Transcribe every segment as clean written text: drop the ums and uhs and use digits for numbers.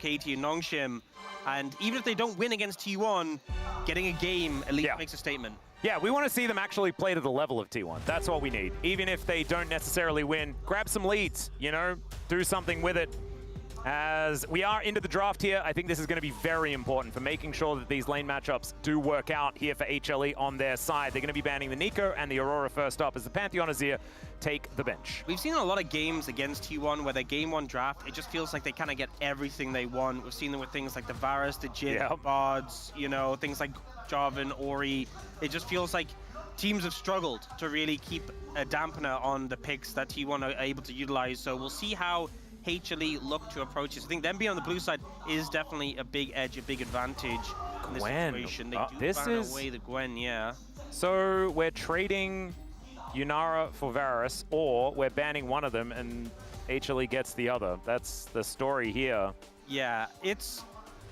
KT and Nongshim. And even if they don't win against T1, getting a game at least makes a statement. Yeah, we want to see them actually play to the level of T1. That's what we need. Even if they don't necessarily win, grab some leads, you know, do something with it. As we are into the draft here, I think this is going to be very important for making sure that these lane matchups do work out here for HLE on their side. They're going to be banning the Nico and the Aurora first up as the Pantheon Azir take the bench. We've seen a lot of games against T1 where their game one draft, it just feels like they kind of get everything they want. We've seen them with things like the Varus, the Jin, the Bards, you know, things like Jarvan, Ori. It just feels like teams have struggled to really keep a dampener on the picks that T1 are able to utilize. So we'll see how HLE look to approach this. I think them being on the blue side is definitely a big edge, a big advantage in this situation. They do ban away the Gwen, So we're trading Yunara for Varus, or we're banning one of them and HLE gets the other. That's the story here. Yeah,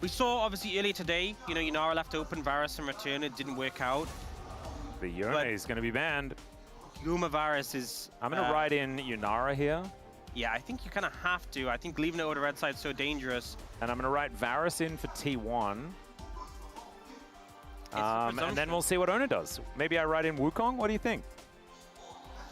we saw obviously earlier today, you know, Yunara left open Varus in return. It didn't work out. The Yone is going to be banned. Yuma Varus is... I'm going to ride in Yunara here. Yeah, I think you kind of have to. I think leaving it over the red side is so dangerous. And I'm going to write Varus in for T1. And then we'll see what Ona does. Maybe I write in Wukong? What do you think?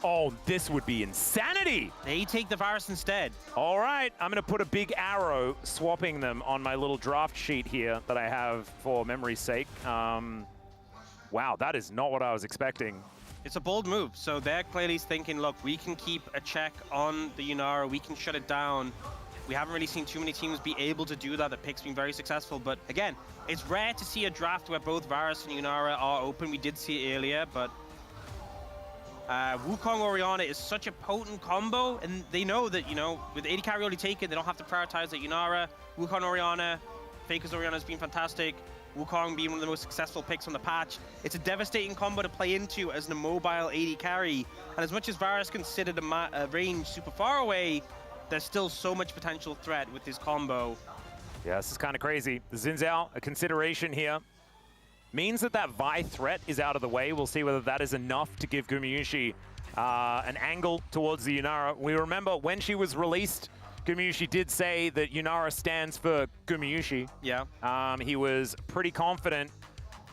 Oh, this would be insanity! They take the Varus instead. All right, I'm going to put a big arrow swapping them on my little draft sheet here that I have for memory's sake. Wow, that is not what I was expecting. It's a bold move. So they're clearly thinking, look, we can keep a check on the Yunara. We can shut it down. We haven't really seen too many teams be able to do that. The pick's been very successful. But again, it's rare to see a draft where both Varus and Yunara are open. We did see it earlier, but Wukong Orianna is such a potent combo. And they know that, you know, with AD carry already taken, they don't have to prioritize the Yunara. Wukong Orianna, Faker's Orianna has been fantastic. Wukong being one of the most successful picks on the patch. It's a devastating combo to play into as an immobile AD carry. And as much as Varus considered a range super far away, there's still so much potential threat with this combo. Yeah, this is kind of crazy. The Xin Zhao, a consideration here. Means that Vi threat is out of the way. We'll see whether that is enough to give Gumayusi an angle towards the Yunara. We remember when she was released, Gumayusi did say that Yunara stands for Gumayusi. Yeah. He was pretty confident,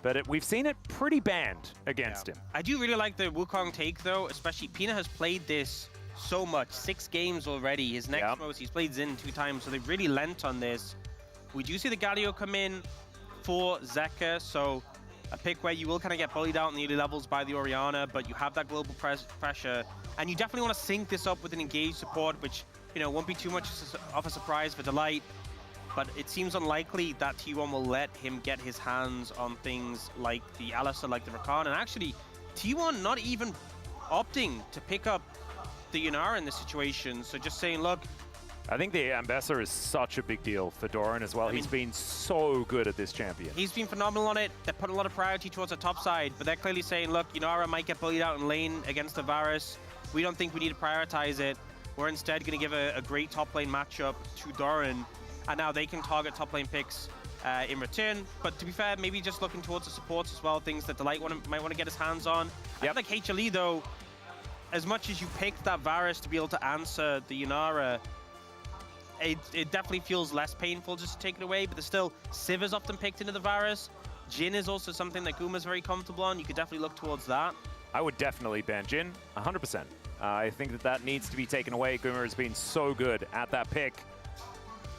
but we've seen it pretty banned against him. I do really like the Wukong take, though, especially Pina has played this so much. 6 games already. His next most, he's played Xin 2 times, so they've really lent on this. We do see the Galio come in for Zeka, so a pick where you will kind of get bullied out in the early levels by the Orianna, but you have that global pressure, and you definitely want to sync this up with an engaged support, which, you know, won't be too much of a surprise for Delight, but it seems unlikely that T1 will let him get his hands on things like the Alistar, like the Rakan, and actually, T1 not even opting to pick up the Yunara in this situation, so just saying, look... I think the Ambassador is such a big deal for Doran as well. He's been so good at this champion. He's been phenomenal on it. They're putting a lot of priority towards the top side, but they're clearly saying, look, Yunara might get bullied out in lane against the Varus. We don't think we need to prioritize it. We're instead going to give a great top lane matchup to Doran, and now they can target top lane picks in return. But to be fair, maybe just looking towards the supports as well, things that Delight might want to get his hands on. I feel like HLE, though, as much as you picked that Varus to be able to answer the Yunara, it definitely feels less painful just to take it away, but there's still Civ is often picked into the Varus. Jin is also something that Guma's very comfortable on. You could definitely look towards that. I would definitely ban Jin, 100%. I think that needs to be taken away. Guma has been so good at that pick.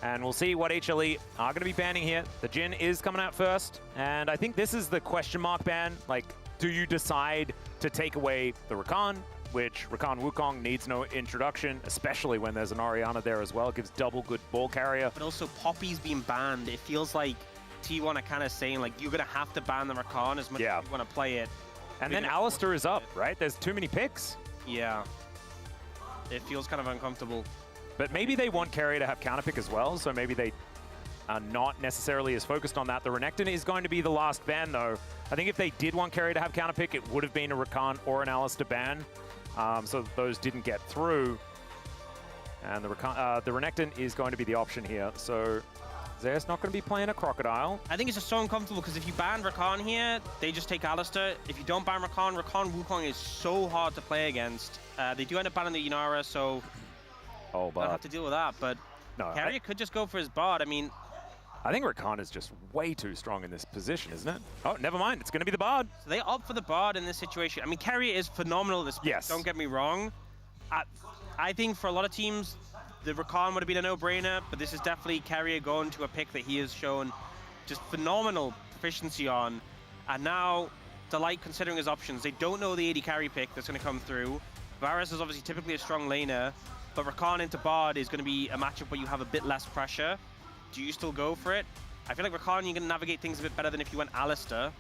And we'll see what HLE are going to be banning here. The Jin is coming out first, and I think this is the question mark ban. Like, do you decide to take away the Rakan, which Rakan Wukong needs no introduction, especially when there's an Orianna there as well. It gives double good ball carrier. But also Poppy's being banned. It feels like T1 are kind of saying, like, you're going to have to ban the Rakan as much as you want to play it. And then Alistar is up, right? There's too many picks. Yeah. It feels kind of uncomfortable. But maybe they want carry to have counterpick as well, so maybe they are not necessarily as focused on that. The Renekton is going to be the last ban, though. I think if they did want carry to have counterpick, it would have been a Rakan or an Alistar ban. So those didn't get through. And the Renekton is going to be the option here. So Zaya's not going to be playing a Crocodile. I think it's just so uncomfortable because if you ban Rakan here, they just take Alistar. If you don't ban Rakan, Rakan Wukong is so hard to play against. They do end up banning the Yunara, so don't have to deal with that. But no, Carrier could just go for his bot. I mean, I think Rakan is just way too strong in this position, isn't it? Oh, never mind. It's going to be the Bard. So they opt for the Bard in this situation. I mean, Carrier is phenomenal at this point. Yes. Don't get me wrong. I think for a lot of teams, the Rakan would have been a no-brainer, but this is definitely Carrier going to a pick that he has shown just phenomenal proficiency on. And now, Delight considering his options. They don't know the AD carry pick that's going to come through. Varus is obviously typically a strong laner, but Rakan into Bard is going to be a matchup where you have a bit less pressure. Do you still go for it? I feel like Rakan, you're going to navigate things a bit better than if you went Alistar.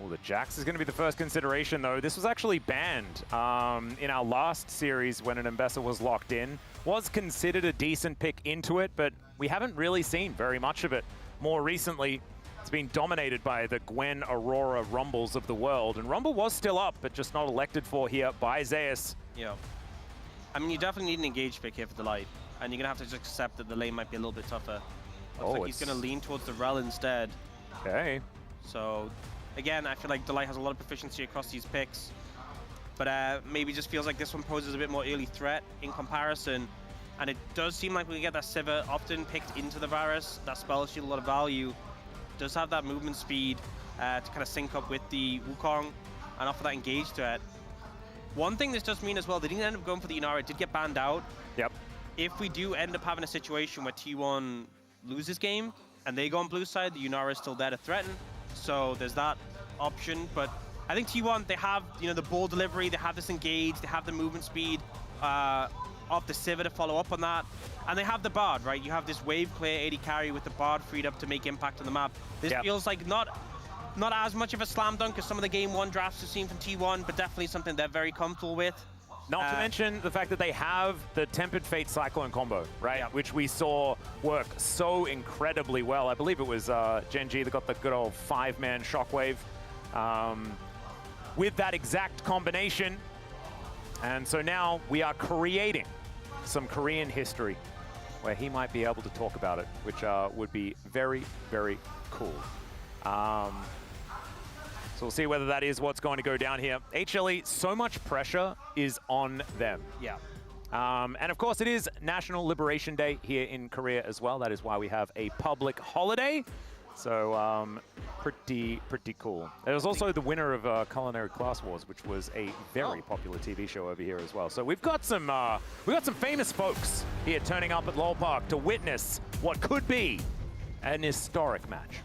Oh, the Jax is going to be the first consideration, though. This was actually banned in our last series when an Ambessa was locked in. Was considered a decent pick into it, but we haven't really seen very much of it. More recently, it's been dominated by the Gwen, Aurora, Rumbles of the world. And Rumble was still up, but just not elected for here by Zeus. Yeah. I mean, you definitely need an engaged pick here for Delight. And you're going to have to just accept that the lane might be a little bit tougher. Looks like he's going to lean towards the Rel instead. Okay. So, again, I feel like Delight has a lot of proficiency across these picks. But maybe just feels like this one poses a bit more early threat in comparison. And it does seem like we get that Sivir often picked into the Varus. That spell shield a lot of value. Does have that movement speed to kind of sync up with the Wukong and offer that engage threat. One thing this does mean as well, they didn't end up going for the Inara. It did get banned out. Yep. If we do end up having a situation where T1 loses game and they go on blue side, the Inara is still there to threaten. So there's that option. But I think T1, they have, you know, the ball delivery, they have this engage, they have the movement speed off the Sivir to follow up on that. And they have the Bard, right? You have this wave clear AD carry with the Bard freed up to make impact on the map. This feels like not as much of a slam dunk as some of the game one drafts we've seen from T1, but definitely something they're very comfortable with. Not to mention the fact that they have the Tempered Fate Cyclone combo, right? Yeah. Which we saw work so incredibly well. I believe it was Gen G that got the good old 5-man Shockwave with that exact combination. And so now we are creating some Korean history where he might be able to talk about it, which would be very, very cool. So we'll see whether that is what's going to go down here. HLE, so much pressure is on them. Yeah. And of course, it is National Liberation Day here in Korea as well. That is why we have a public holiday. So pretty cool. There's also the winner of Culinary Class Wars, which was a very popular TV show over here as well. So we've got some famous folks here turning up at LOL Park to witness what could be an historic match.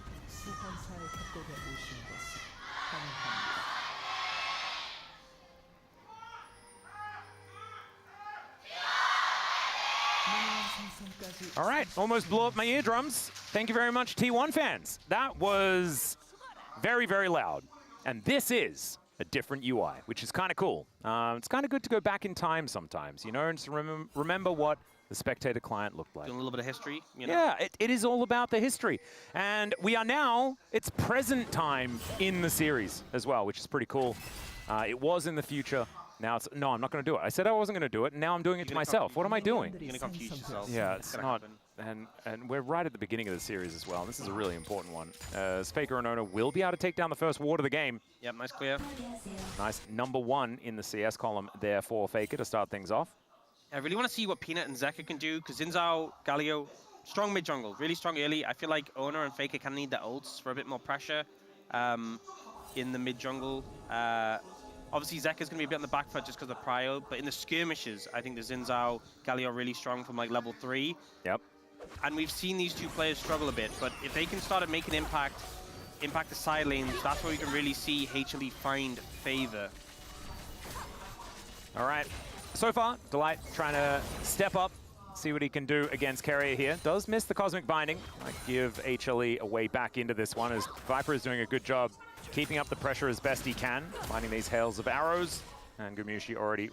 All right, almost blew up my eardrums. Thank you very much, T1 fans. That was very, very loud. And this is a different UI, which is kind of cool. It's kind of good to go back in time sometimes, you know, and to remember what the spectator client looked like. Doing a little bit of history, you know? Yeah, it is all about the history. And we are now, it's present time in the series as well, which is pretty cool. It was in the future. Now it's, no, I'm not going to do it. I said I wasn't going to do it, and now I'm doing it to myself. What am I doing? You're going to confuse yourself. Yeah, it's not. And we're right at the beginning of the series as well. And this is a really important one. Faker and Ona will be able to take down the first ward of the game. Yep, nice clear. Nice #1 in the CS column there for Faker to start things off. I really want to see what Peanut and Zeka can do, because Xin Zhao, Galio, strong mid jungle, really strong early. I feel like Ona and Faker can need their ults for a bit more pressure in the mid jungle. Obviously, Zeka's going to be a bit on the back foot just because of Prio, but in the skirmishes, I think the Xin Zhao, Galio are really strong from like level 3. Yep. And we've seen these two players struggle a bit, but if they can start making impact the side lanes, that's where we can really see HLE find favor. All right. So far, Delight trying to step up, see what he can do against Carrier here. Does miss the Cosmic Binding. Might give HLE a way back into this one, as Viper is doing a good job keeping up the pressure as best he can, finding these hails of arrows. And Gumushi already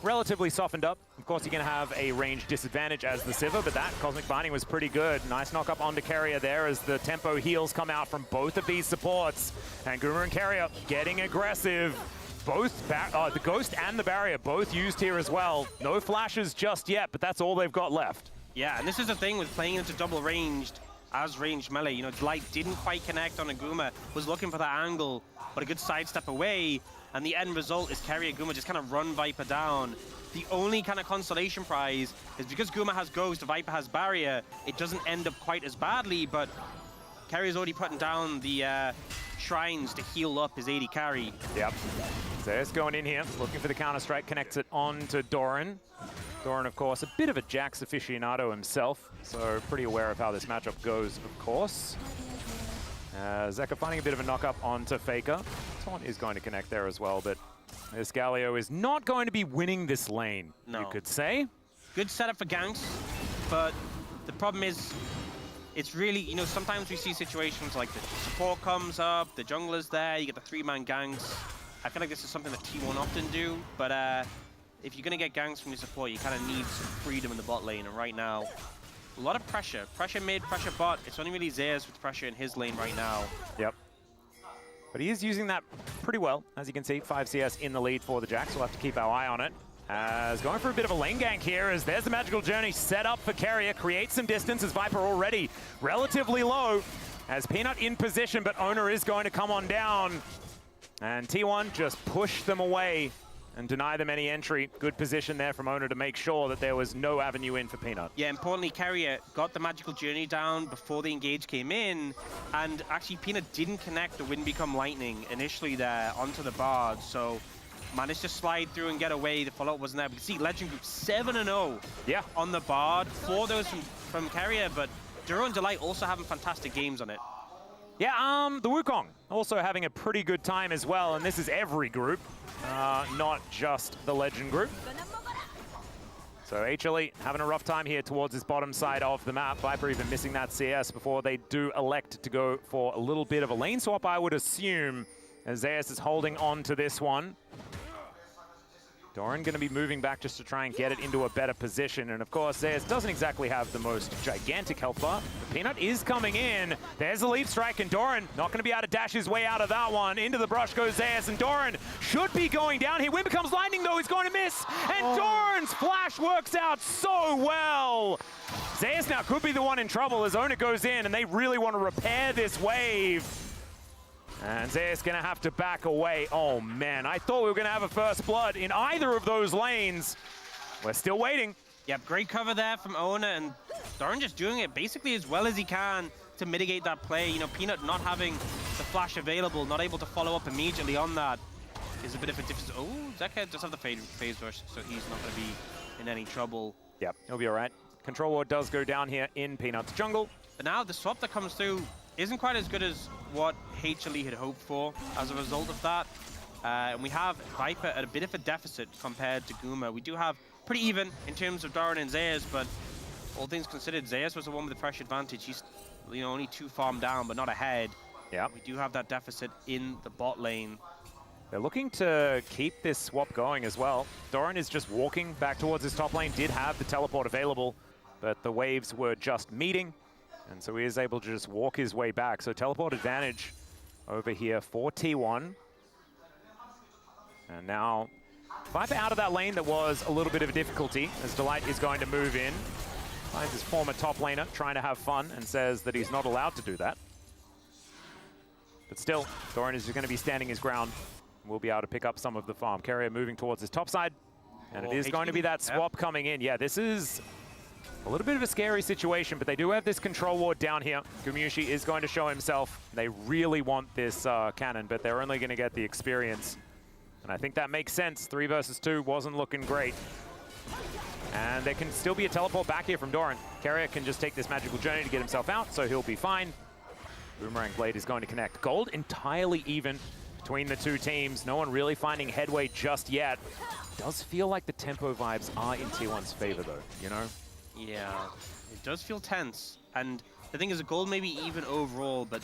relatively softened up. Of course, you're going to have a range disadvantage as the Sivir, but that Cosmic Binding was pretty good. Nice knock up onto Carrier there as the tempo heals come out from both of these supports. And Guru and Carrier getting aggressive. Both, the Ghost and the Barrier both used here as well. No flashes just yet, but that's all they've got left. Yeah, and this is the thing with playing into double ranged as ranged melee. You know, Delight didn't quite connect on Aguma, was looking for that angle, but a good sidestep away. And the end result is Keria Guma just kind of run Viper down. The only kind of consolation prize is because Guma has Ghost, Viper has Barrier, it doesn't end up quite as badly, but Keria's already putting down the shrines to heal up his AD carry. Yep. Zeus going in here, looking for the counter-strike, connects it on to Doran. Doran, of course, a bit of a Jax aficionado himself, so pretty aware of how this matchup goes, of course. Zeka finding a bit of a knock-up onto Faker. Taunt is going to connect there as well, but this Galio is not going to be winning this lane, you could say. Good setup for ganks, but the problem is, it's really, you know, sometimes we see situations like the support comes up, the jungler's there, you get the 3-man ganks. I feel like this is something that T1 often do, but if you're going to get ganks from your support, you kind of need some freedom in the bot lane, and right now, a lot of pressure. Pressure mid, pressure bot. It's only really Zeus with pressure in his lane right now. Yep. But he is using that pretty well. As you can see, 5 CS in the lead for the Jax. We'll have to keep our eye on it. As going for a bit of a lane gank here, as there's the magical journey set up for Keria. Creates some distance as Viper already relatively low. As Peanut in position, but Owner is going to come on down. And T1 just push them away and deny them any entry. Good position there from Owner to make sure that there was no avenue in for Peanut. Yeah, importantly, Keria got the magical journey down before the engage came in, and actually Peanut didn't connect the Wind Become Lightning initially there onto the Bard, so managed to slide through and get away. The follow-up wasn't there. We can see Legend Group 7-0 on the Bard. 4 of those from Keria, but Duro and Delight also having fantastic games on it. Yeah, the Wukong also having a pretty good time as well, and this is every group. Not just the Legend group. So HLE having a rough time here towards this bottom side of the map. Viper even missing that CS before they do elect to go for a little bit of a lane swap, I would assume, as Zeus is holding on to this one. Doran going to be moving back just to try and get it into a better position. And of course, Zeus doesn't exactly have the most gigantic health bar. The Peanut is coming in. There's a leap strike, and Doran not going to be able to dash his way out of that one. Into the brush goes Zeus, and Doran should be going down here. Wind Becomes Lightning, though, he's going to miss. And Doran's flash works out so well. Zeus now could be the one in trouble as Owner goes in, and they really want to repair this wave. And Zeus gonna have to back away. Oh man, I thought we were gonna have a first blood in either of those lanes. We're still waiting. Yep, great cover there from Owner, and Doran just doing it basically as well as he can to mitigate that play. You know, Peanut not having the flash available, not able to follow up immediately on that is a bit of a difference. Oh, Zeka does have the phase rush, so he's not gonna be in any trouble. Yep, he'll be all right. Control ward does go down here in Peanut's jungle. But now the swap that comes through isn't quite as good as what HLE had hoped for as a result of that. And we have Viper at a bit of a deficit compared to Guma. We do have pretty even in terms of Doran and Zeus, but all things considered, Zeus was the one with the pressure advantage. He's, you know, only 2 farm down, but not ahead. Yeah. We do have that deficit in the bot lane. They're looking to keep this swap going as well. Doran is just walking back towards his top lane, did have the teleport available, but the waves were just meeting. And so he is able to just walk his way back. So teleport advantage over here for T1. And now Viper out of that lane that was a little bit of a difficulty as Delight is going to move in. Finds his former top laner trying to have fun and says that he's not allowed to do that. But still, Doran is going to be standing his ground. We'll be able to pick up some of the farm. Keria moving towards his top side. And it is going to be that swap coming in. Yeah, this is a little bit of a scary situation, but they do have this control ward down here. Gumushi is going to show himself. They really want this cannon, but they're only going to get the experience. And I think that makes sense. 3 versus 2 wasn't looking great. And there can still be a teleport back here from Doran. Keria can just take this magical journey to get himself out, so he'll be fine. Boomerang Blade is going to connect. Gold entirely even between the two teams. No one really finding headway just yet. Does feel like the tempo vibes are in T1's favor, though, you know? Yeah, it does feel tense. And the thing is, the gold may be even overall, but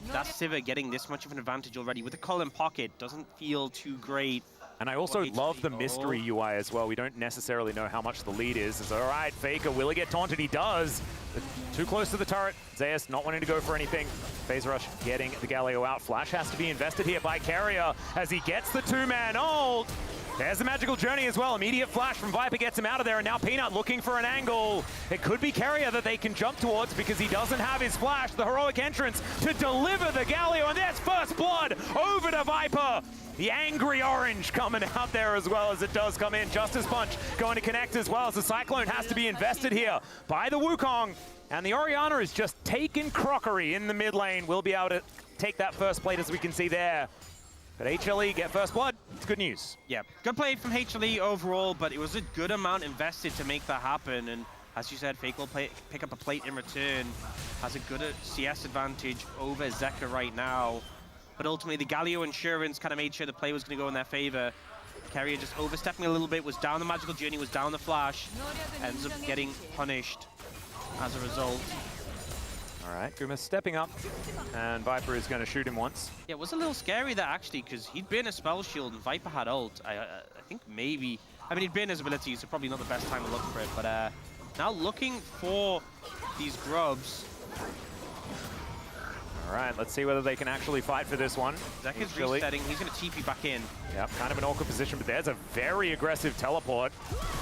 that Sivir getting this much of an advantage already with the call in pocket doesn't feel too great. And I also love the mystery UI as well. We don't necessarily know how much the lead is. It's all right, Faker, will he get taunted? He does. But too close to the turret. Zeus not wanting to go for anything. Phase Rush getting the Galio out. Flash has to be invested here by Keria as he gets the 2-man ult. There's the magical journey as well. Immediate flash from Viper gets him out of there, and now Peanut looking for an angle. It could be Carrier that they can jump towards because he doesn't have his flash. The heroic entrance to deliver the Galio, and there's first blood over to Viper. The angry orange coming out there as well as it does come in. Justice Punch going to connect as well as the Cyclone has to be invested here by the Wukong. And the Orianna is just taking crockery in the mid lane. We'll be able to take that first plate as we can see there. But HLE get first blood. It's good news. Yeah, good play from HLE overall, but it was a good amount invested to make that happen. And as you said, Fake will pick up a plate in return. Has a good CS advantage over Zeka right now. But ultimately, the Galio insurance kind of made sure the play was going to go in their favor. Carrier just overstepping a little bit, was down the magical journey, was down the flash, ends up getting punished as a result. All right, Guma stepping up, and Viper is going to shoot him once. Yeah, it was a little scary there, actually, because he'd been a spell shield and Viper had ult. I think maybe... I mean, he'd been his ability, so probably not the best time to look for it. But now looking for these grubs. All right, let's see whether they can actually fight for this one. Zeka's resetting. He's going to TP back in. Yep, kind of an awkward position, but there's a very aggressive teleport.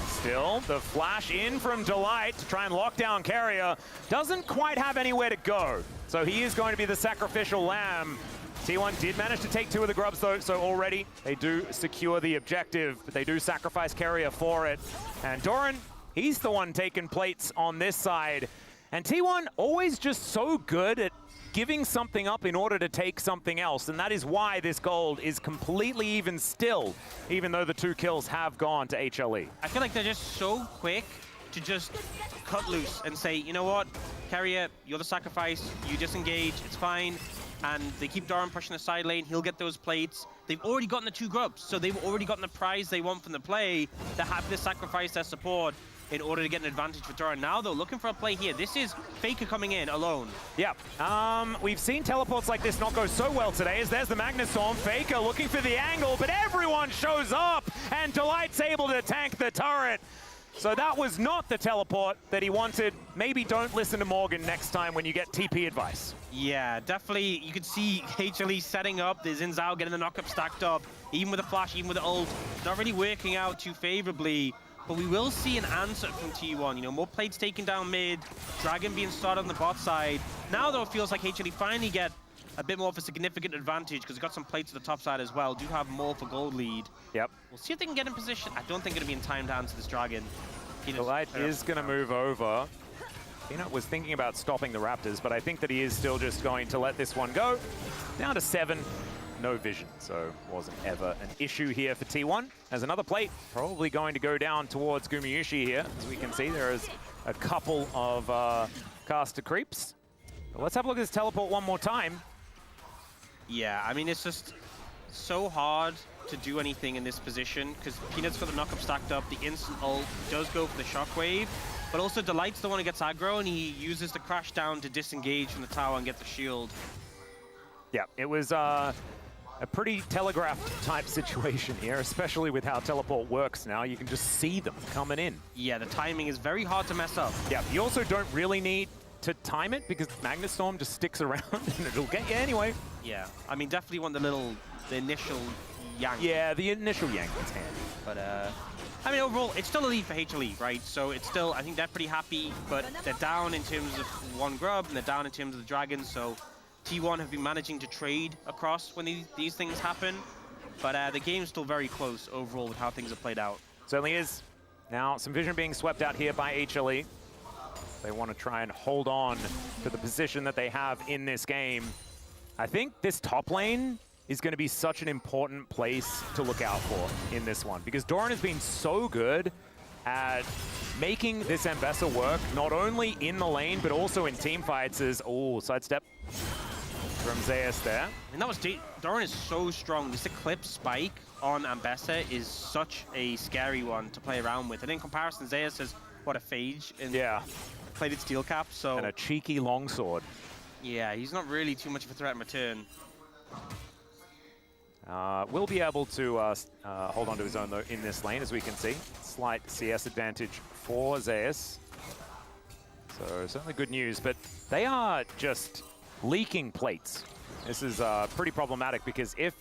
Still, the flash in from Delight to try and lock down Carrier. Doesn't quite have anywhere to go. So he is going to be the sacrificial lamb. T1 did manage to take 2 of the grubs, though, so already they do secure the objective, but they do sacrifice Carrier for it. And Doran, he's the one taking plates on this side. And T1 always just so good at giving something up in order to take something else, and that is why this gold is completely even still, even though the 2 kills have gone to HLE. I feel like they're just so quick to just cut loose and say, you know what, Carrier, you're the sacrifice, you disengage, it's fine. And they keep Doran pushing the side lane, he'll get those plates. They've already gotten the 2 grubs, so they've already gotten the prize they want from the play. They're happy to sacrifice their support in order to get an advantage for Doran. Now, though, looking for a play here. This is Faker coming in alone. Yeah, we've seen teleports like this not go so well today, as there's the Magnustorm. Faker looking for the angle, but everyone shows up, and Delight's able to tank the turret. So that was not the teleport that he wanted. Maybe don't listen to Morgan next time when you get TP advice. Yeah, definitely. You could see HLE setting up. There's Xin Zhao getting the knock-up stacked up. Even with the flash, even with the ult. Not really working out too favorably. But we will see an answer from T1. You know, more plates taken down mid. Dragon being started on the bot side. Now, though, it feels like HLE finally get a bit more of a significant advantage because they've got some plates to the top side as well. Do have more for gold lead. Yep. We'll see if they can get in position. I don't think it'll be in time to answer this Dragon. The light is going to move over. Peanut was thinking about stopping the Raptors, but I think that he is still just going to let this one go. Down to 7. No vision, so wasn't ever an issue here for T1. As another plate probably going to go down towards Gumayusi here. As we can see, there is a couple of caster creeps. But let's have a look at this teleport one more time. Yeah, I mean, it's just so hard to do anything in this position because Peanut's got the knock-up stacked up. The instant ult does go for the shockwave, but also Delight's the one who gets aggro, and he uses the crash down to disengage from the tower and get the shield. Yeah, it was a pretty telegraphed type situation here, especially with how teleport works now. You can just see them coming in. Yeah, the timing is very hard to mess up. Yeah, you also don't really need to time it because Magnustorm just sticks around and it'll get you anyway. Yeah, I mean, definitely want the initial yank. Yeah, the initial yank is handy. But, I mean, overall, it's still a lead for HLE, right? So it's still, I think they're pretty happy, but they're down in terms of 1 grub, and they're down in terms of the Dragon, so T1 have been managing to trade across when these things happen, but the game's still very close overall with how things have played out. Certainly is. Now, some vision being swept out here by HLE. They want to try and hold on to the position that they have in this game. I think this top lane is going to be such an important place to look out for in this one, because Doran has been so good at making this Ambessa work, not only in the lane, but also in team fights. Oh, sidestep from Zeus there. And that was, Doran is so strong. This Eclipse spike on Ambessa is such a scary one to play around with. And in comparison, Zeus has, what, a Phage in plated steel cap, so... And a cheeky longsword. Yeah, he's not really too much of a threat in return. Will be able to hold on to his own, though, in this lane, as we can see. Slight CS advantage for Zeus. So certainly good news, but they are just leaking plates. This is pretty problematic because if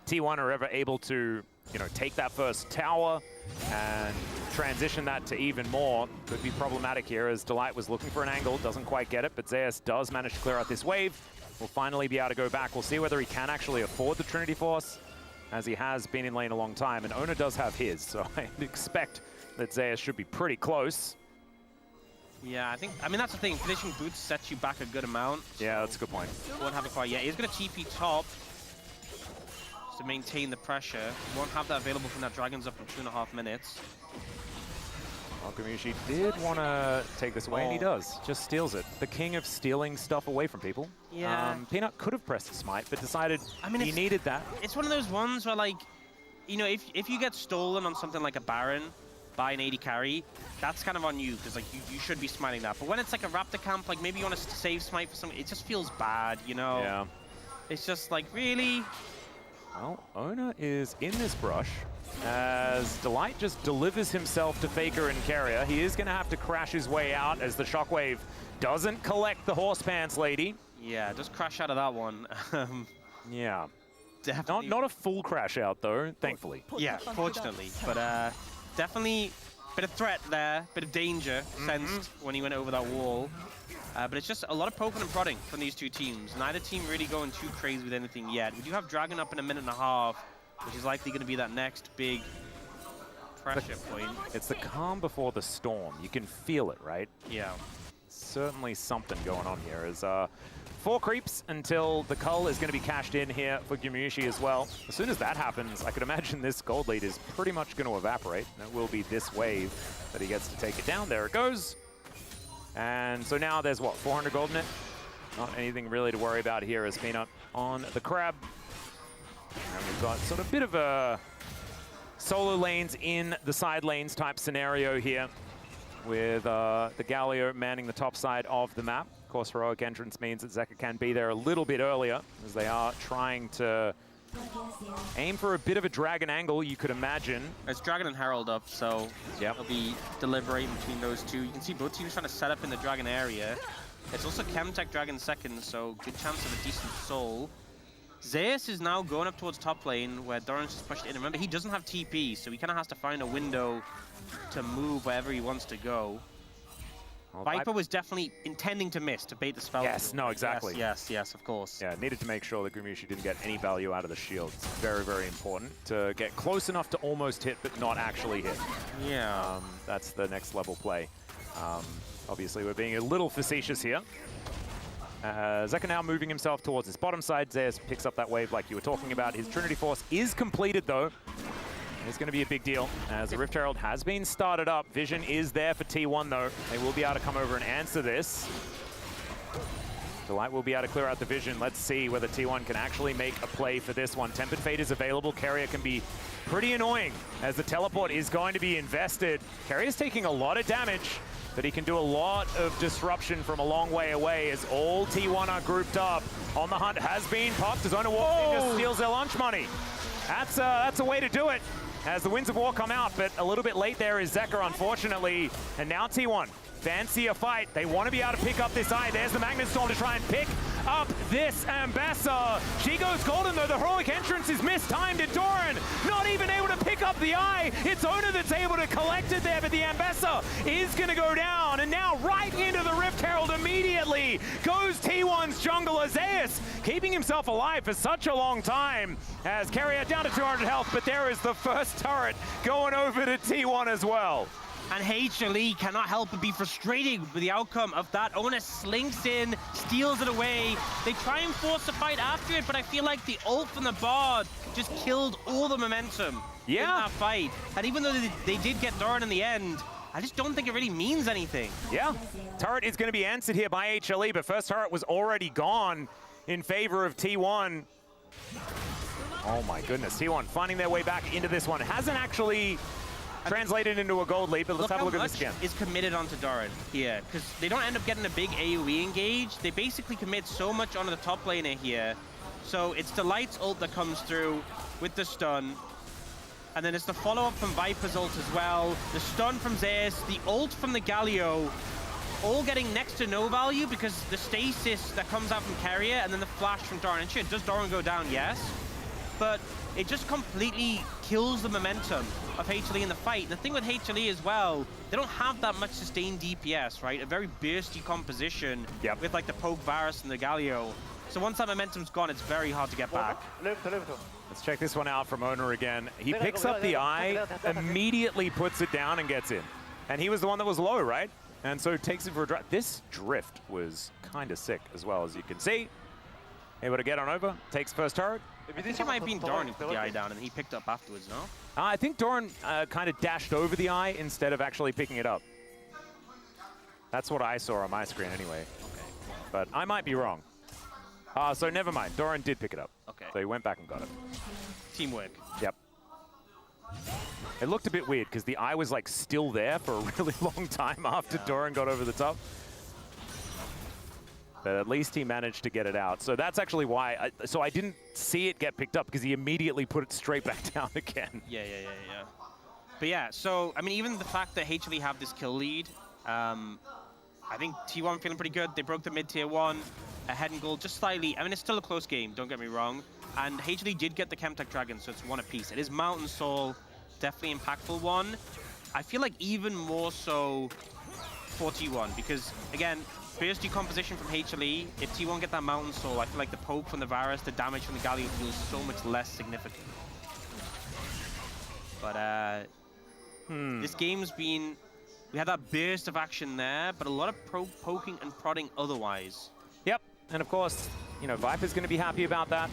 T1 are ever able to you know, take that first tower and transition that to even more. Could be problematic here as Delight was looking for an angle, doesn't quite get it, but Zeus does manage to clear out this wave. Will finally be able to go back. We'll see whether he can actually afford the Trinity Force, as he has been in lane a long time, and Ona does have his, so I expect that Zeus should be pretty close. Yeah, I mean, that's the thing. Finishing boots sets you back a good amount. Yeah, that's a good point. Won't have it quite yet. He's going to TP top just to maintain the pressure. Won't have that available from that Dragon's up in 2.5 minutes. Alchemishi did want to take this away, and he does. Just steals it. The king of stealing stuff away from people. Yeah. Peanut could have pressed a smite, but decided he needed that. It's one of those ones where, like, you know, if you get stolen on something like a Baron by an AD carry, that's kind of on you, because like you should be smiting that. But when it's like a Raptor camp, like maybe you want to save smite for something, it just feels bad, you know? Yeah. It's just like, really? Well, Ona is in this brush as Delight just delivers himself to Faker and Carrier. He is going to have to crash his way out as the Shockwave doesn't collect the horse pants lady. Yeah, just crash out of that one. Yeah. Definitely. Not a full crash out though, thankfully. Yeah, fortunately. But definitely a bit of threat there, bit of danger sensed when he went over that wall. But it's just a lot of poking and prodding from these two teams. Neither team really going too crazy with anything yet. We do have Dragon up in 1.5 minutes, which is likely going to be that next big pressure point. It's the calm before the storm. You can feel it, right? Yeah. Certainly something going on here. As 4 creeps until the cull is going to be cashed in here for Gumushi as well. As soon as that happens, I could imagine this gold lead is pretty much going to evaporate. And it will be this wave that he gets to take it down. There it goes. And so now there's, what, 400 gold in it? Not anything really to worry about here as Peanut on the crab. And we've got sort of a bit of a solo lanes in the side lanes type scenario here with the Galio manning the top side of the map. Of course, heroic entrance means that Zeka can be there a little bit earlier as they are trying to aim for a bit of a dragon angle, you could imagine. It's Dragon and Herald up, so they'll be deliberating between those two. You can see both teams trying to set up in the Dragon area. It's also Chemtech Dragon second, so good chance of a decent soul. Zeus is now going up towards top lane where Doran's just pushed in. Remember, he doesn't have TP, so he kind of has to find a window to move wherever he wants to go. Well, Viper was definitely intending to miss, to bait the spell. Yes, no, exactly. Yes, of course. Yeah, needed to make sure that Gumushi didn't get any value out of the shield. It's very, very important to get close enough to almost hit, but not actually hit. Yeah. That's the next level play. Obviously, we're being a little facetious here. Zeka now moving himself towards his bottom side. Zeus picks up that wave like you were talking about. His Trinity Force is completed, though. It's going to be a big deal as the Rift Herald has been started up. Vision is there for T1, though. They will be able to come over and answer this. Delight will be able to clear out the Vision. Let's see whether T1 can actually make a play for this one. Tempered Fate is available. Carrier can be pretty annoying as the teleport is going to be invested. Carrier's taking a lot of damage, but he can do a lot of disruption from a long way away as all T1 are grouped up. On the hunt has been popped as Ona walks in, just steals their lunch money. That's a way to do it as the Winds of War come out, but a little bit late there is Zeka, unfortunately. And now T1, fancy a fight. They want to be able to pick up this eye. There's the Magnet Storm to try and pick up this Ambassador. She goes golden, though. The heroic entrance is mistimed, and Doran not even able to pick up the eye. It's Ona that's able to collect it there, but the Ambassador is going to go down. And now right into the Rift Herald immediately goes T1's jungler Zeus, keeping himself alive for such a long time as Carrier down to 200 health, but there is the first turret going over to T1 as well. And HLE cannot help but be frustrated with the outcome of that. Ona slinks in, steals it away. They try and force the fight after it, but I feel like the ult from the Bard just killed all the momentum in that fight. And even though they did get Doran in the end, I just don't think it really means anything. Yeah, turret is going to be answered here by HLE, but first turret was already gone in favor of T1. Oh my goodness, T1 finding their way back into this one. Hasn't actually translated into a gold lead, but let's have a look at this again. Is committed onto Doran here, because they don't end up getting a big AoE engage. They basically commit so much onto the top laner here. So it's Delight's ult that comes through with the stun. And then it's the follow-up from Viper's ult as well. The stun from Zeus, the ult from the Galio, all getting next to no value because the stasis that comes out from Carrier and then the flash from Doran. And shit, does Doran go down? Yes. but it just completely kills the momentum of HLE in the fight. And the thing with HLE as well, they don't have that much sustained DPS, right? A very bursty composition with like the Poke Varus and the Galio. So once that momentum's gone, it's very hard to get back. Let's check this one out from Owner again. He picks up the eye, immediately puts it down and gets in. And he was the one that was low, right? And so takes it for a drive. This drift was kind of sick as well, as you can see. Able to get on over, takes first turret. I think it might have been Doran who put the eye down and he picked up afterwards, no? I think Doran kind of dashed over the eye instead of actually picking it up. That's what I saw on my screen anyway. Okay. But I might be wrong. So never mind, Doran did pick it up. Okay. So he went back and got it. Teamwork. Yep. It looked a bit weird because the eye was like still there for a really long time after Doran got over the top. But at least he managed to get it out. So that's actually why, so I didn't see it get picked up because he immediately put it straight back down again. Yeah. But yeah, so, I mean, even the fact that HLE have this kill lead, I think T1 feeling pretty good. They broke the mid-tier 1, ahead in gold just slightly. I mean, it's still a close game, don't get me wrong. And HLE did get the Chemtech Dragon, so it's one apiece. It is Mountain Soul, definitely impactful one. I feel like even more so for T1, because, again, first decomposition from HLE, if T1 get that Mountain Soul, I feel like the poke from the Varus, the damage from the Galio feels so much less significant. But this game's been, we had that burst of action there, but a lot of poking and prodding otherwise. Yep, and of course, you know, Viper's going to be happy about that.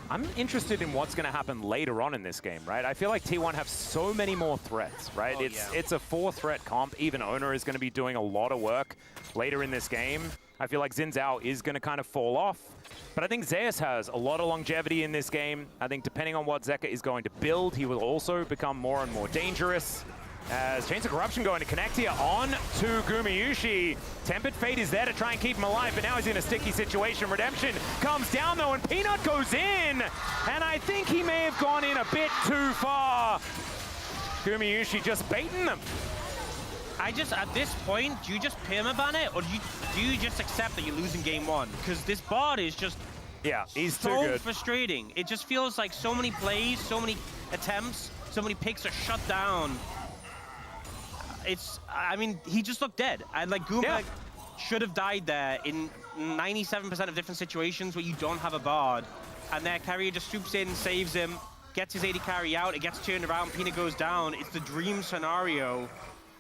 I'm interested in what's going to happen later on in this game, right? I feel like T1 have so many more threats, right? Oh, it's a 4-threat comp. Even Owner is going to be doing a lot of work later in this game. I feel like Xin Zhao is going to kind of fall off. But I think Zeus has a lot of longevity in this game. I think depending on what Zeka is going to build, he will also become more and more dangerous. As Chains of Corruption going to connect here on to Gumayusi. Tempered Fate is there to try and keep him alive, but now he's in a sticky situation. Redemption comes down though, and Peanut goes in! And I think he may have gone in a bit too far. Gumayusi just baiting them. At this point, do you just permaban it, or do you just accept that you're losing game 1? Because this bot is just he's so too good. Frustrating. It just feels like so many plays, so many attempts, so many picks are shut down. I mean, he just looked dead. And like Guma should have died there in 97% of different situations where you don't have a bard. And their carrier just swoops in, saves him, gets his AD carry out, it gets turned around, Pina goes down. It's the dream scenario.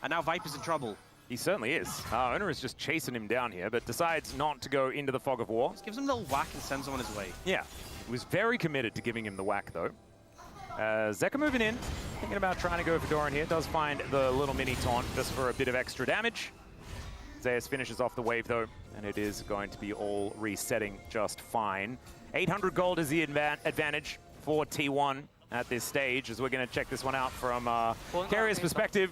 And now Viper's in trouble. He certainly is. Owner is just chasing him down here, but decides not to go into the Fog of War. Just gives him a little whack and sends him on his way. Yeah, he was very committed to giving him the whack though. Zeka moving in, thinking about trying to go for Doran here. Does find the little mini taunt just for a bit of extra damage. Zeus finishes off the wave though, and it is going to be all resetting just fine. 800 gold is the advantage for T1 at this stage, as we're going to check this one out from Carrier's perspective.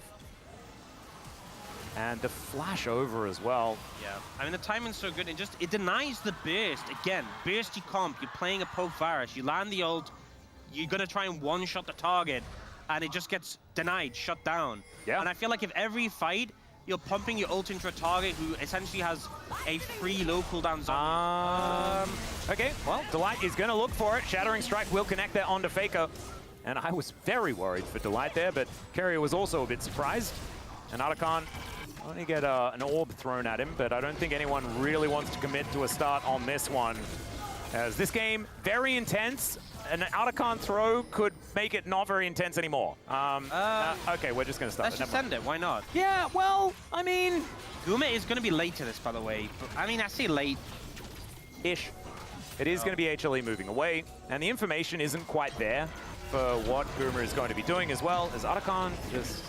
And the flash over as well. Yeah, I mean, the timing's so good. It denies the burst. Again, bursty comp. You're playing a poke Varus. You land the ult. You're going to try and one-shot the target, and it just gets denied, shut down. Yeah. And I feel like if every fight, you're pumping your ult into a target who essentially has a free low cooldown zone. Okay, well, Delight is going to look for it. Shattering Strike will connect there onto Faker. And I was very worried for Delight there, but Carrier was also a bit surprised. And Arakan only get an orb thrown at him, but I don't think anyone really wants to commit to a start on this one. As this game, very intense. An Arakan throw could make it not very intense anymore. Okay, we're just going to start Let's just send it. Why not? Yeah, well, I mean... Guma is going to be late to this, by the way. But, I mean, I say late-ish. It is going to be HLE moving away, and the information isn't quite there for what Guma is going to be doing as well, as Arakan just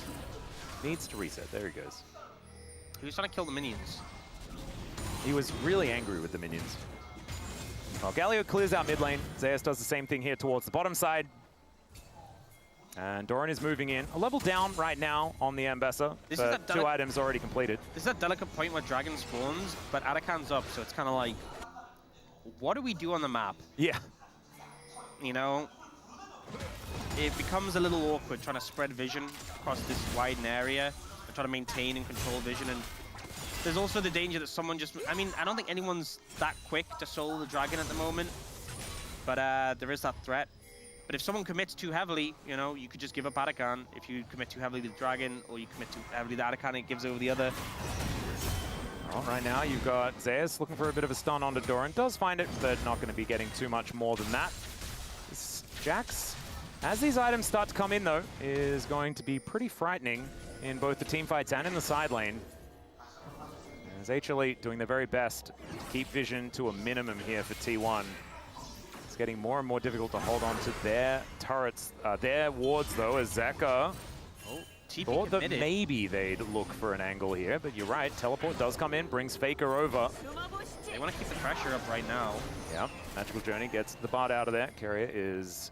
needs to reset. There he goes. He was trying to kill the minions. He was really angry with the minions. Well, Galio clears out mid lane. Zeus does the same thing here towards the bottom side. And Doran is moving in. A level down right now on the Ambessa, but 2 items already completed. This is that delicate point where Dragon spawns, but Arakan's up, so it's kind of like, what do we do on the map? Yeah. You know, it becomes a little awkward trying to spread vision across this wide area and try to maintain and control vision. And there's also the danger that someone just, I mean, I don't think anyone's that quick to soul the dragon at the moment, but there is that threat. But if someone commits too heavily, you know, you could just give up Adakan. If you commit too heavily to the Dragon, or you commit too heavily to Adakan, it gives over the other. Well, right now you've got Zeus looking for a bit of a stun onto Doran. Does find it, but not going to be getting too much more than that. This Jax, as these items start to come in though, is going to be pretty frightening in both the team fights and in the side lane. As HLE doing their very best to keep vision to a minimum here for T1. It's getting more and more difficult to hold on to their turrets, their wards though, as Zeka thought that maybe they'd look for an angle here, but you're right, teleport does come in, brings Faker over. They want to keep the pressure up right now. Yeah, Magical Journey gets the bard out of there. Carrier is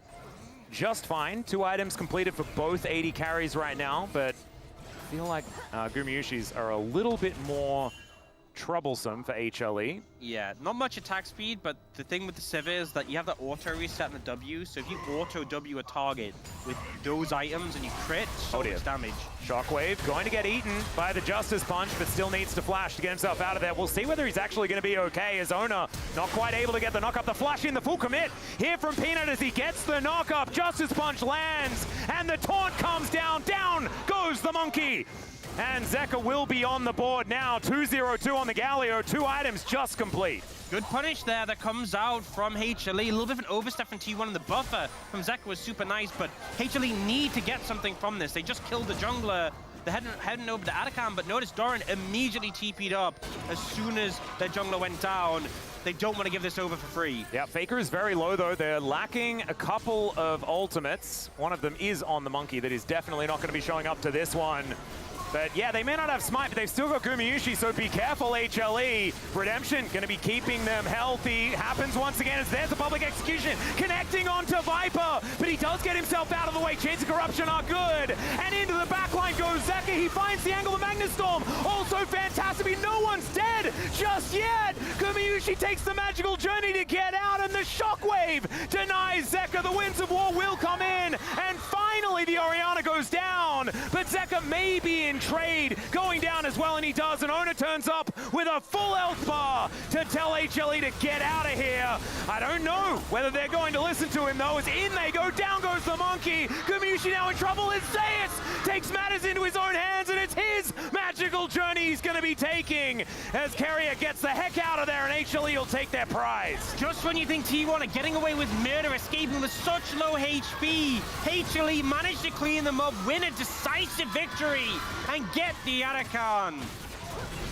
just fine. 2 items completed for both 80 carries right now, but I feel like Gumayushis are a little bit more troublesome for HLE. Yeah, not much attack speed, but the thing with the Civ is that you have the auto reset in the W, so if you auto W a target with those items and you crit, so much damage. Shockwave going to get eaten by the Justice Punch, but still needs to flash to get himself out of there. We'll see whether he's actually going to be okay, as Ona not quite able to get the knock up. The flash in, the full commit here from Peanut as he gets the knock up. Justice Punch lands, and the taunt comes down. Down goes the monkey. And Zeka will be on the board now. 2-0-2 on the Galio. 2 items just complete. Good punish there that comes out from HLE. A little bit of an overstep from T1, and the buffer from Zeka was super nice, but HLE need to get something from this. They just killed the jungler. They're heading over to Adakan, but notice Doran immediately TP'd up as soon as their jungler went down. They don't want to give this over for free. Yeah, Faker is very low, though. They're lacking a couple of ultimates. One of them is on the monkey that is definitely not going to be showing up to this one. But yeah, they may not have Smite, but they've still got Gumayushi, so be careful, HLE. Redemption going to be keeping them healthy. Happens once again as there's a public execution. Connecting onto Viper, but he does get himself out of the way. Chains of Corruption are good. And into the backline goes Zeka. He finds the angle of Magnus Storm. Also fantastic. No one's dead just yet. Gumayushi takes the Magical Journey to get out, and the Shockwave denies Zeka. The Winds of War will come in, and finally the Orianna goes down. But Zeka may be in trade going down as well, and he does, and Ona turns up with a full health bar to tell HLE to get out of here. I don't know whether they're going to listen to him though, as in they go, down goes the monkey. Gumayushi now in trouble as Zeus takes matters into his own hands, and it's his Magical Journey he's going to be taking as Carrier gets the heck out of there, and HLE will take their prize. Just when you think T1 are getting away with murder, escaping with such low HP, HLE managed to clean them up, win a decisive victory, and get the Adakan.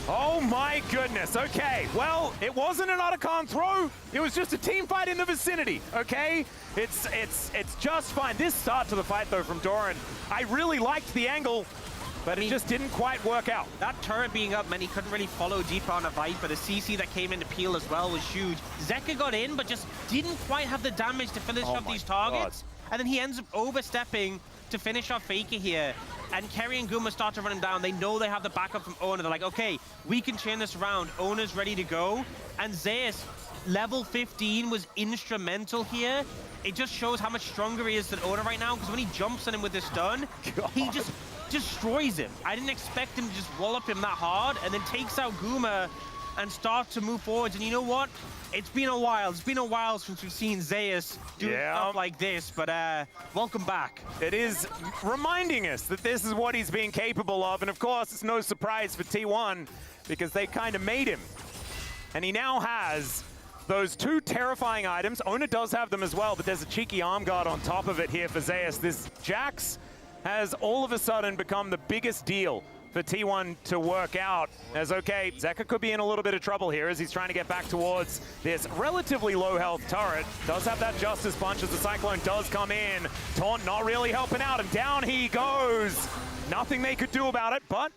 Oh my goodness, okay. Well, it wasn't an Adakan throw, it was just a team fight in the vicinity, okay? It's just fine. This start to the fight though from Doran, I really liked the angle, but it just didn't quite work out. That turret being up meant he couldn't really follow deeper on a Viper. The CC that came in to peel as well was huge. Zeka got in, but just didn't quite have the damage to finish off these targets. And then he ends up overstepping to finish off Faker here. And Kerry and Guma start to run him down. They know they have the backup from Ona. They're like, okay, we can turn this around. Ona's ready to go. And Zeus, level 15, was instrumental here. It just shows how much stronger he is than Ona right now, because when he jumps on him with this stun, he just destroys him. I didn't expect him to just wallop him that hard, and then takes out Guma and starts to move forwards. And you know what? It's been a while. It's been a while since we've seen Zeus do stuff like this, but welcome back. It is reminding us that this is what he's been capable of, and of course, it's no surprise for T1 because they kind of made him. And he now has those 2 terrifying items. Ona does have them as well, but there's a cheeky arm guard on top of it here for Zeus. This Jax has all of a sudden become the biggest deal for T1 to work out. As okay, Zeka could be in a little bit of trouble here as he's trying to get back towards this relatively low health turret. Does have that Justice Punch as the Cyclone does come in. Taunt not really helping out, and down he goes. Nothing they could do about it, but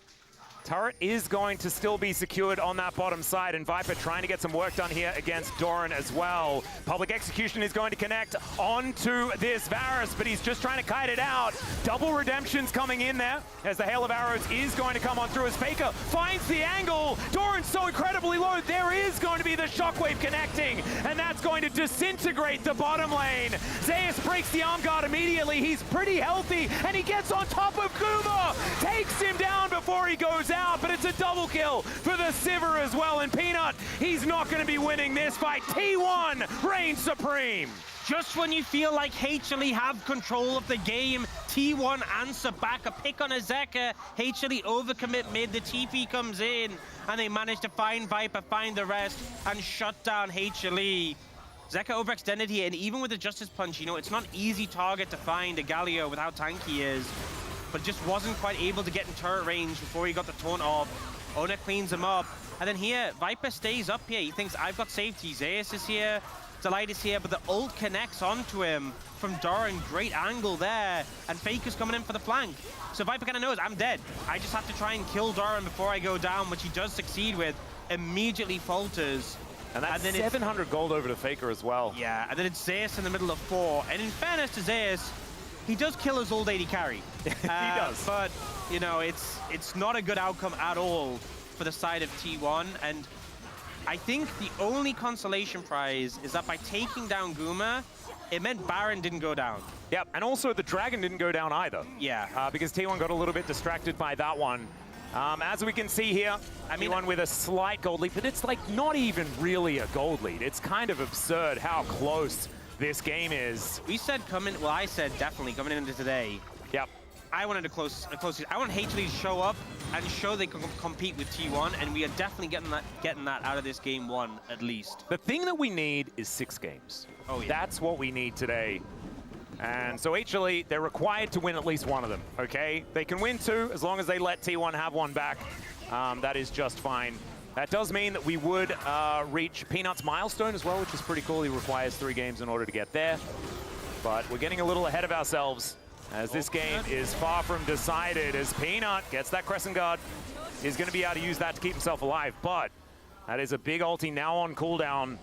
turret is going to still be secured on that bottom side, and Viper trying to get some work done here against Doran as well. Public Execution is going to connect onto this Varus, but he's just trying to kite it out. Double Redemption's coming in there as the Hail of Arrows is going to come on through as Faker finds the angle. Doran's so incredibly low, there is going to be the Shockwave connecting, and that's going to disintegrate the bottom lane. Zeus breaks the arm guard immediately. He's pretty healthy, and he gets on top of Guma, takes him down before he goes out, but it's a double kill for the Sivir as well, and Peanut, he's not going to be winning this fight. T1 reigns supreme. just when you feel like HLE have control of the game, T1 answer back, a pick on a Zeka. HLE overcommit mid, the TP comes in, and they manage to find Viper, find the rest, and shut down HLE. Zeka overextended here, and even with the Justice Punch, you know, it's not an easy target to find a Galio with how tanky he is, but just wasn't quite able to get in turret range before he got the taunt off. Ona cleans him up, and then here, Viper stays up here. He thinks, I've got safety. Zeus is here, Delight is here, but the ult connects onto him from Doran. Great angle there, and Faker's coming in for the flank. So Viper kind of knows, I'm dead. I just have to try and kill Doran before I go down, which he does succeed with. Immediately falters. And that's 700 gold over to Faker as well. Yeah, and then it's Zeus in the middle of 4. And in fairness to Zeus, he does kill his old AD carry. He does. But, you know, it's not a good outcome at all for the side of T1. And I think the only consolation prize is that by taking down Guma, it meant Baron didn't go down. Yep, and also the Dragon didn't go down either. Yeah. Because T1 got a little bit distracted by that one. As we can see here, T1 with a slight gold lead, but it's like not even really a gold lead. It's kind of absurd how close this game is. We said well, I said definitely coming into today. Yep. I wanted a close. I want HLE to show up and show they can compete with T1, and we are definitely getting that out of this game 1 at least. The thing that we need is 6 games. Oh yeah. That's what we need today. And so HLE, they're required to win at least one of them, okay? They can win 2 as long as they let T1 have one back. That is just fine. That does mean that we would reach Peanut's milestone as well, which is pretty cool. He requires 3 games in order to get there. But we're getting a little ahead of ourselves as this game is far from decided. As Peanut gets that Crescent Guard, he's going to be able to use that to keep himself alive. But that is a big ulti now on cooldown.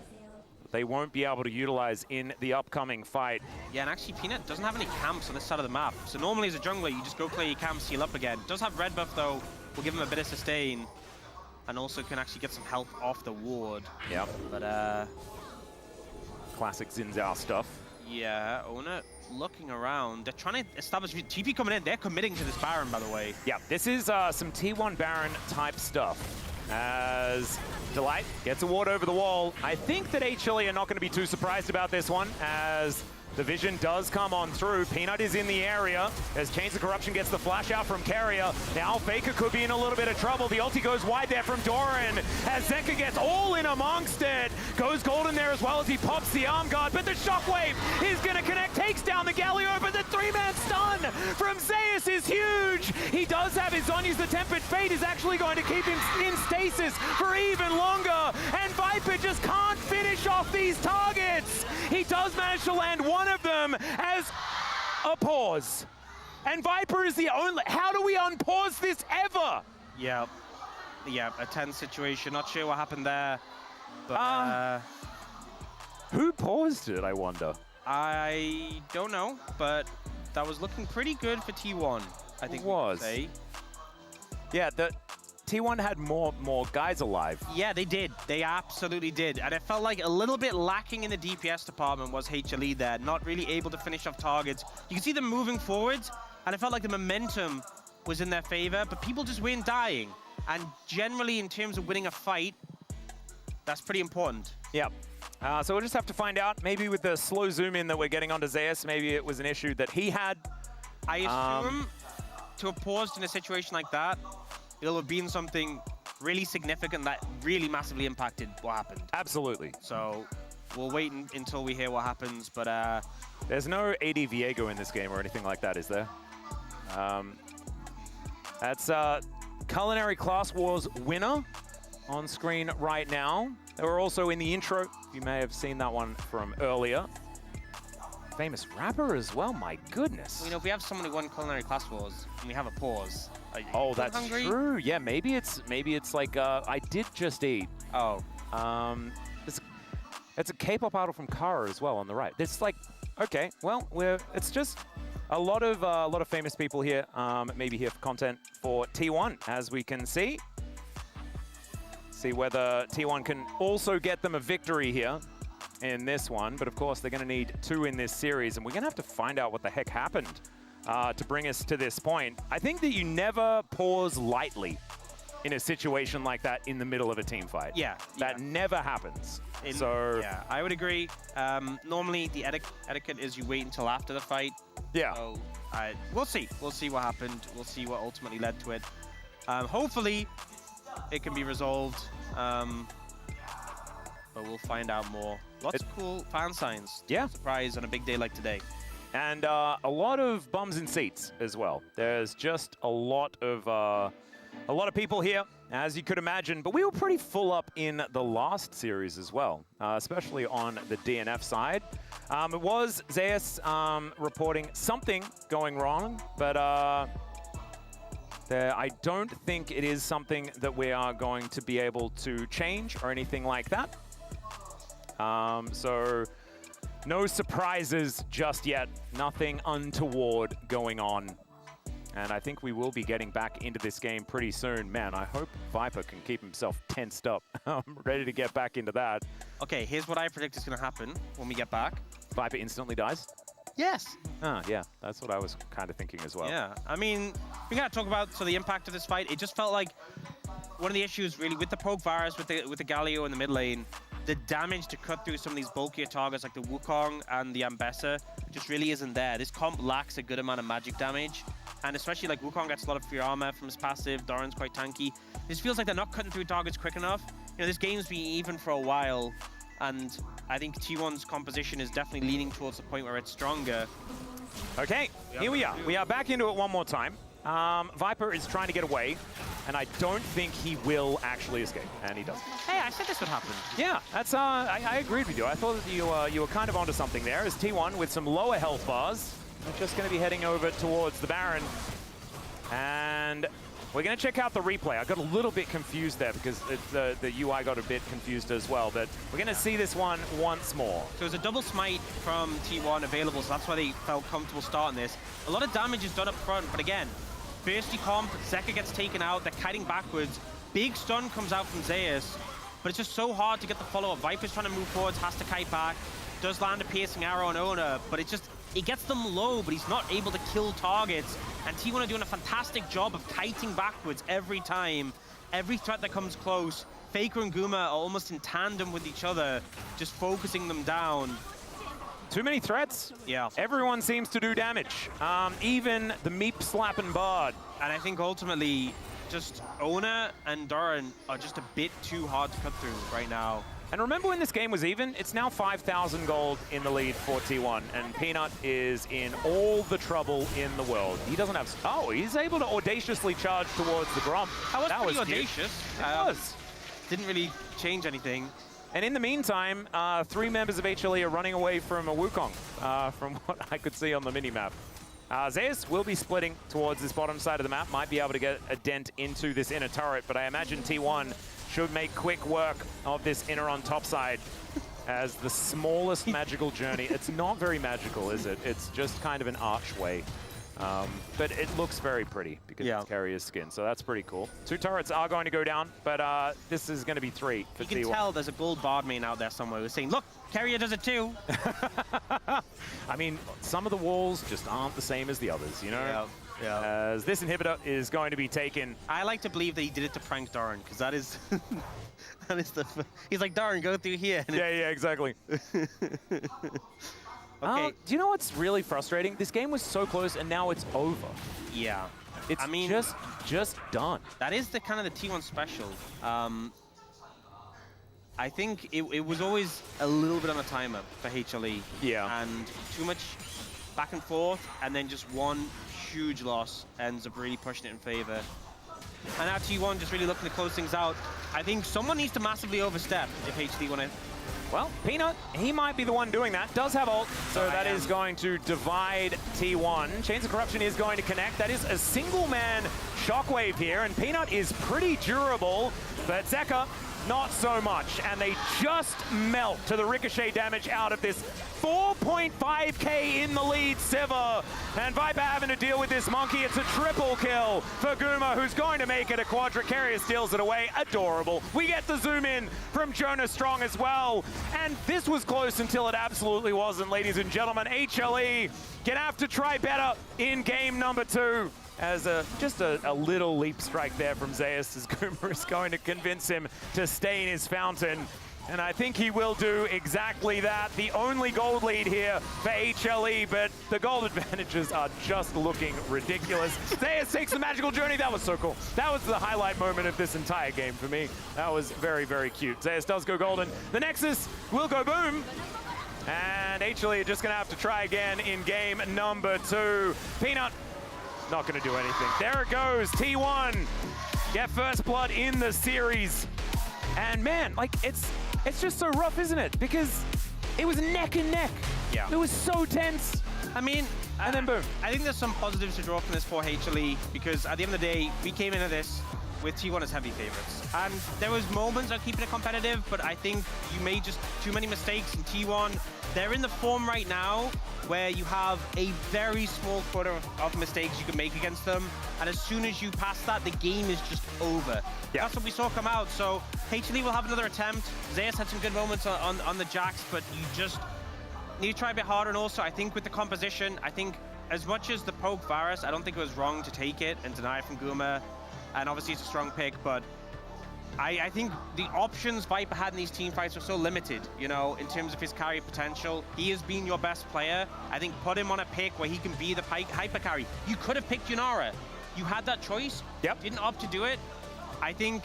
They won't be able to utilize in the upcoming fight. Yeah, and actually Peanut doesn't have any camps on this side of the map. So normally as a jungler, you just go clear your camps, heal up again. Does have red buff though, will give him a bit of sustain. And also can actually get some help off the ward. Yep. But classic Xin Zhao stuff. Yeah, Ona looking around. They're trying to establish TP coming in. They're committing to this Baron, by the way. Yeah, this is some T1 Baron type stuff. As Delight gets a ward over the wall. I think that HLE are not going to be too surprised about this one, as the vision does come on through. Peanut is in the area as Chains of Corruption gets the flash out from Carrier. Now Faker could be in a little bit of trouble. The ulti goes wide there from Doran as Zeka gets all in amongst it. Goes golden there as well as he pops the arm guard, but the shockwave is going to connect, takes down the Galio, but the 3-man stun from Zeus is huge. He does have his Zhonya's. The Tempered Fate is actually going to keep him in stasis for even longer, and Viper just can't finish off these targets. He does manage to land one of them as a pause. And Viper is the only... How do we unpause this ever? Yeah, a tense situation. Not sure what happened there. But, who paused it, I wonder? I don't know, but that was looking pretty good for T1, I think. It was. Yeah, the T1 had more guys alive. Yeah, they did. They absolutely did. And it felt like a little bit lacking in the DPS department was HLE there, not really able to finish off targets. You can see them moving forwards, and it felt like the momentum was in their favor, but people just weren't dying. And generally, in terms of winning a fight, that's pretty important. Yep. So we'll just have to find out. Maybe with the slow zoom in that we're getting onto Zeus, maybe it was an issue that he had. I assume to have paused in a situation like that, it'll have been something really significant that really massively impacted what happened. Absolutely. So we'll wait until we hear what happens, but... There's no AD Viego in this game or anything like that, is there? That's Culinary Class Wars winner on screen right now. They were also in the intro. You may have seen that one from earlier. Famous rapper as well, my goodness. Well, you know, if we have someone who won Culinary Class Wars and we have a pause. Oh, that's true. Yeah, maybe it's like I did just eat. Oh. It's a K-pop idol from Kara as well on the right. It's like, okay, well, it's just a lot of famous people here, maybe here for content for T1, as we can see. See whether T1 can also get them a victory here in this one, but of course they're going to need 2 in this series, and we're going to have to find out what the heck happened to bring us to this point. I think that you never pause lightly in a situation like that in the middle of a team fight. Yeah. That never happens. Yeah, I would agree. Normally, the etiquette is you wait until after the fight. Yeah. So, we'll see. We'll see what happened. We'll see what ultimately led to it. Hopefully, it can be resolved. But we'll find out more. Lots of cool fan signs. Yeah. Surprise on a big day like today. And a lot of bums in seats as well. There's just a lot of people here, as you could imagine. But we were pretty full up in the last series as well, especially on the DNF side. It was Zeus reporting something going wrong, but I don't think it is something that we are going to be able to change or anything like that. So no surprises just yet. Nothing untoward going on. And I think we will be getting back into this game pretty soon. Man, I hope Viper can keep himself tensed up. I'm ready to get back into that. Okay, here's what I predict is going to happen when we get back. Viper instantly dies? Yes. Ah, yeah, that's what I was kind of thinking as well. Yeah, I mean, we got to talk about the impact of this fight. It just felt like one of the issues really with the Poke Virus, with the Galio in the mid lane, the damage to cut through some of these bulkier targets like the Wukong and the Ambessa just really isn't there. This comp lacks a good amount of magic damage. And especially like Wukong gets a lot of free armor from his passive, Doran's quite tanky. This feels like they're not cutting through targets quick enough. You know, this game's been even for a while, and I think T1's composition is definitely leaning towards the point where it's stronger. Okay, here we are. We are back into it one more time. Viper is trying to get away, and I don't think he will actually escape, and he doesn't. Hey, I said this would happen. Yeah, that's I agreed with you. I thought that you were kind of onto something there, as T1 with some lower health bars. We're just going to be heading over towards the Baron, and we're going to check out the replay. I got a little bit confused there because the UI got a bit confused as well, but we're going to see this one once more. So there's a double smite from T1 available, so that's why they felt comfortable starting this. A lot of damage is done up front, but again, bursty comp, Zeka gets taken out, they're kiting backwards. Big stun comes out from Zeus, but it's just so hard to get the follow-up. Viper's trying to move forwards, has to kite back, does land a piercing arrow on Ona, but it gets them low, but he's not able to kill targets. And T1 are doing a fantastic job of kiting backwards every time. Every threat that comes close, Faker and Guma are almost in tandem with each other, just focusing them down. Too many threats? Yeah. Everyone seems to do damage. Even the Meep slapping Bard. And I think ultimately, just Ona and Doran are just a bit too hard to cut through right now. And remember when this game was even? It's now 5,000 gold in the lead for T1, and Peanut is in all the trouble in the world. He doesn't have... Oh, he's able to audaciously charge towards the Gromp. That was pretty audacious. It was. Didn't really change anything. And in the meantime, 3 members of HLE are running away from a Wukong, from what I could see on the minimap. Zeus will be splitting towards this bottom side of the map, might be able to get a dent into this inner turret, but I imagine T1 should make quick work of this inner on top side as the smallest magical journey. It's not very magical, is it? It's just kind of an archway. But it looks very pretty because it's Carrier's skin, so that's pretty cool. 2 turrets are going to go down, but this is going to be 3 for T1. You can tell there's a gold Bard main out there somewhere who's saying, look, Carrier does it too. I mean, some of the walls just aren't the same as the others, you know? Yeah. As this inhibitor is going to be taken. I like to believe that he did it to prank Doran, because that is... that is the... He's like, Doran, go through here. Yeah, exactly. Okay. Do you know what's really frustrating? This game was so close, and now it's over. Yeah. It's just done. That is the kind of the T1 special. I think it was always a little bit on a timer for HLE. Yeah. And too much back and forth, and then just one huge loss ends up really pushing it in favor. And now T1 just really looking to close things out. I think someone needs to massively overstep if HLE want to... Well, Peanut, he might be the one doing that. Does have ult, so that is going to divide T1. Chains of Corruption is going to connect. That is a single-man shockwave here, and Peanut is pretty durable, but Zeka, not so much. And they just melt to the ricochet damage out of this 4.5k in the lead Sivir. And Viper having to deal with this monkey. It's a triple kill for Guma, who's going to make it a quadra. Carrier steals it away. Adorable. We get the zoom in from Jonas Strong as well. And this was close until it absolutely wasn't, ladies and gentlemen. HLE gonna have to try better in game number 2. as just a little leap strike there from Zeus, as Goomer is going to convince him to stay in his fountain. And I think he will do exactly that. The only gold lead here for HLE, but the gold advantages are just looking ridiculous. Zeus takes the magical journey. That was so cool. That was the highlight moment of this entire game for me. That was very, very cute. Zeus does go golden. The Nexus will go boom. And HLE are just going to have to try again in game number 2. Peanut, not going to do anything. There it goes. T1 get first blood in the series. And man, like, it's just so rough, isn't it? Because it was neck and neck. Yeah. It was so tense. I mean, and then boom. I think there's some positives to draw from this for HLE, because at the end of the day, we came into this with T1 as heavy favorites. And there was moments of keeping it competitive, but I think you made just too many mistakes in T1. They're in the form right now where you have a very small quota of mistakes you can make against them. And as soon as you pass that, the game is just over. Yeah. That's what we saw come out. So HLE will have another attempt. Zeus had some good moments on the Jax, but you just need to try a bit harder. And also, I think with the composition, I think as much as the poke Varus, I don't think it was wrong to take it and deny it from Goomer. And obviously it's a strong pick, but I think the options Viper had in these team fights were so limited, you know, in terms of his carry potential. He has been your best player. I think put him on a pick where he can be the hyper carry. You could have picked Yunara. You had that choice. Yep. Didn't opt to do it. I think,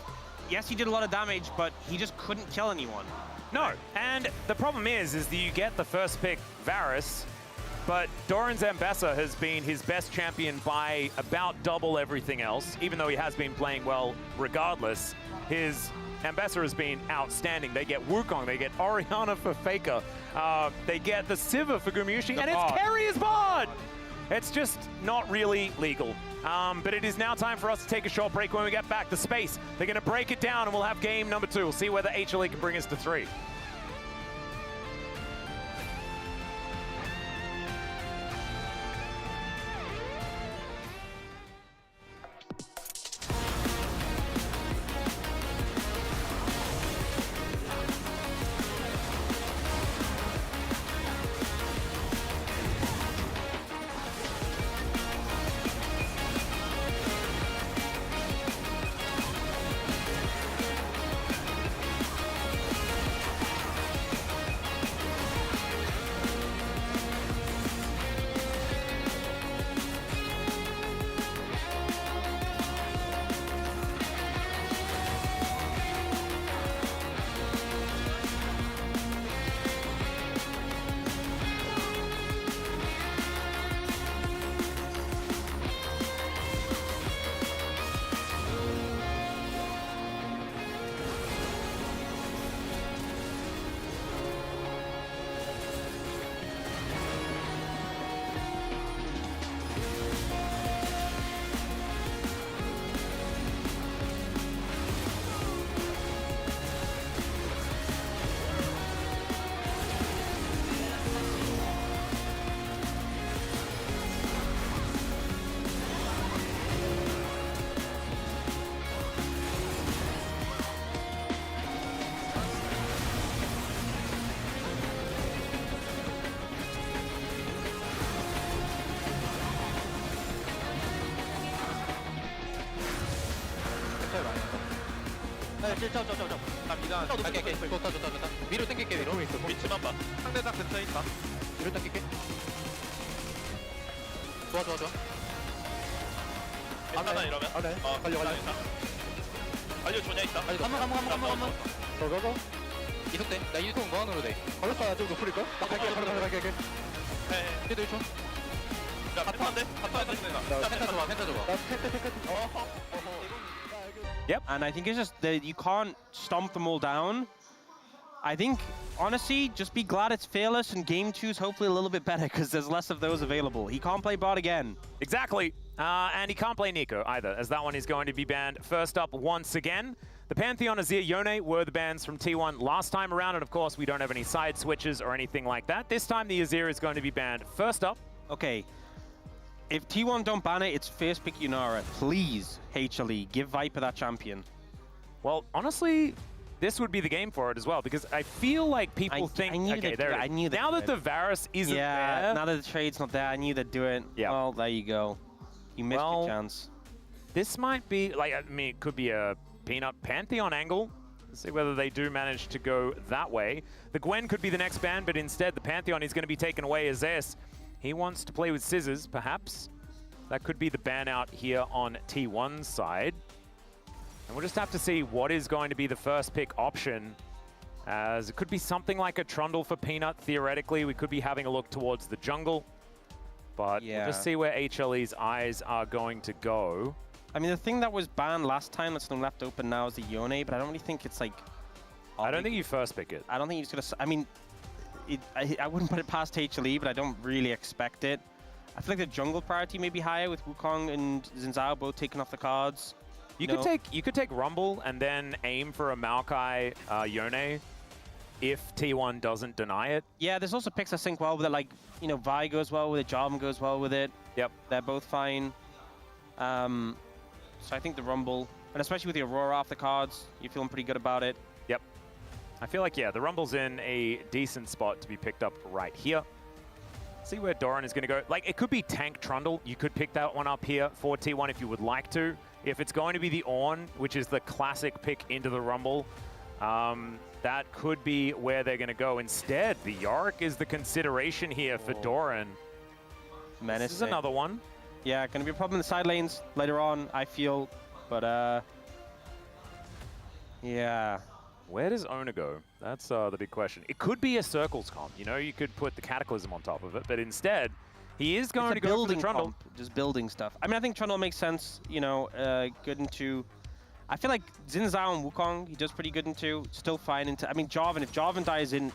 yes, he did a lot of damage, but he just couldn't kill anyone. No, and the problem is that you get the first pick, Varus, but Doran's Ambassador has been his best champion by about double everything else, even though he has been playing well regardless. His Ambassador has been outstanding. They get Wukong, they get Orianna for Faker, they get the Sivir for Gumushi, and it's Carrier's Bard! It's just not really legal. But it is now time for us to take a short break. When we get back, the space, they're going to break it down and we'll have game number 2. We'll see whether HLE can bring us to 3. 당길게. 좋다. 위로 당길게. 위로. 위치만 봐. 상대방 근처에 있다. 위로 당길게. 좋아. 괜찮아 이러면? 네. 갈려. 갈려 조냐 있다. 한번. 고. 이속돼. 나 이속 무한으로 돼. 걸렸다. 좀 높을걸? 나 갈게. 네. 얘도 1초. 야, 펜타인데? 펜타 줘봐. 나 펜타. Yep. And I think it's just that you can't stomp them all down. I think, honestly, just be glad it's Fearless and Game 2's hopefully a little bit better because there's less of those available. He can't play bot again. Exactly. And he can't play Nico either, as that one is going to be banned first up once again. The Pantheon, Azir, Yone were the bans from T1 last time around, and of course we don't have any side switches or anything like that. This time the Azir is going to be banned first up. Okay. If T1 don't ban it, it's first pick Yunara. Please, HLE, give Viper that champion. Well, honestly, this would be the game for it as well, because I feel like people think, okay, there it is. Now that the Varus isn't there. Now that the trade's not there, I knew they'd do it. Yeah. Well, there you go. You missed your chance. This might be, like, I mean, it could be a Peanut Pantheon angle. Let's see whether they do manage to go that way. The Gwen could be the next ban, but instead the Pantheon is going to be taken away as this. He wants to play with Scissors, perhaps. That could be the ban out here on T1's side. And we'll just have to see what is going to be the first pick option, as it could be something like a Trundle for Peanut. Theoretically, we could be having a look towards the jungle. But we'll just see where HLE's eyes are going to go. I mean, the thing that was banned last time that's been left open now is the Yone, but I don't really think it's like... I don't think you first pick it. I don't think he's going to... I mean, I wouldn't put it past HLE, but I don't really expect it. I feel like the jungle priority may be higher with Wukong and Xin Zhao both taking off the cards. You could take Rumble and then aim for a Maokai Yone if T1 doesn't deny it. Yeah, there's also picks that sync well with it, like, you know, Vi goes well with it, Jarvan goes well with it. Yep. They're both fine. So I think the Rumble, and especially with the Aurora off the cards, you're feeling pretty good about it. Yep. I feel like, yeah, the Rumble's in a decent spot to be picked up right here. See where Doran is going to go. Like, it could be Tank Trundle. You could pick that one up here for T1 if you would like to. If it's going to be the Ornn, which is the classic pick into the Rumble, that could be where they're going to go. Instead, the Yorick is the consideration here for Doran. Menacing. This is another one. Yeah, going to be a problem in the side lanes later on, I feel. But, yeah. Where does Ona go? That's the big question. It could be a Circles comp. You know, you could put the Cataclysm on top of it, but instead, he is going to go for the Trundle. Just building stuff. I mean, I think Trundle makes sense, you know, good into... I feel like Xin Zhao and Wukong, he does pretty good into, still fine into... I mean, Jarvan, if Jarvan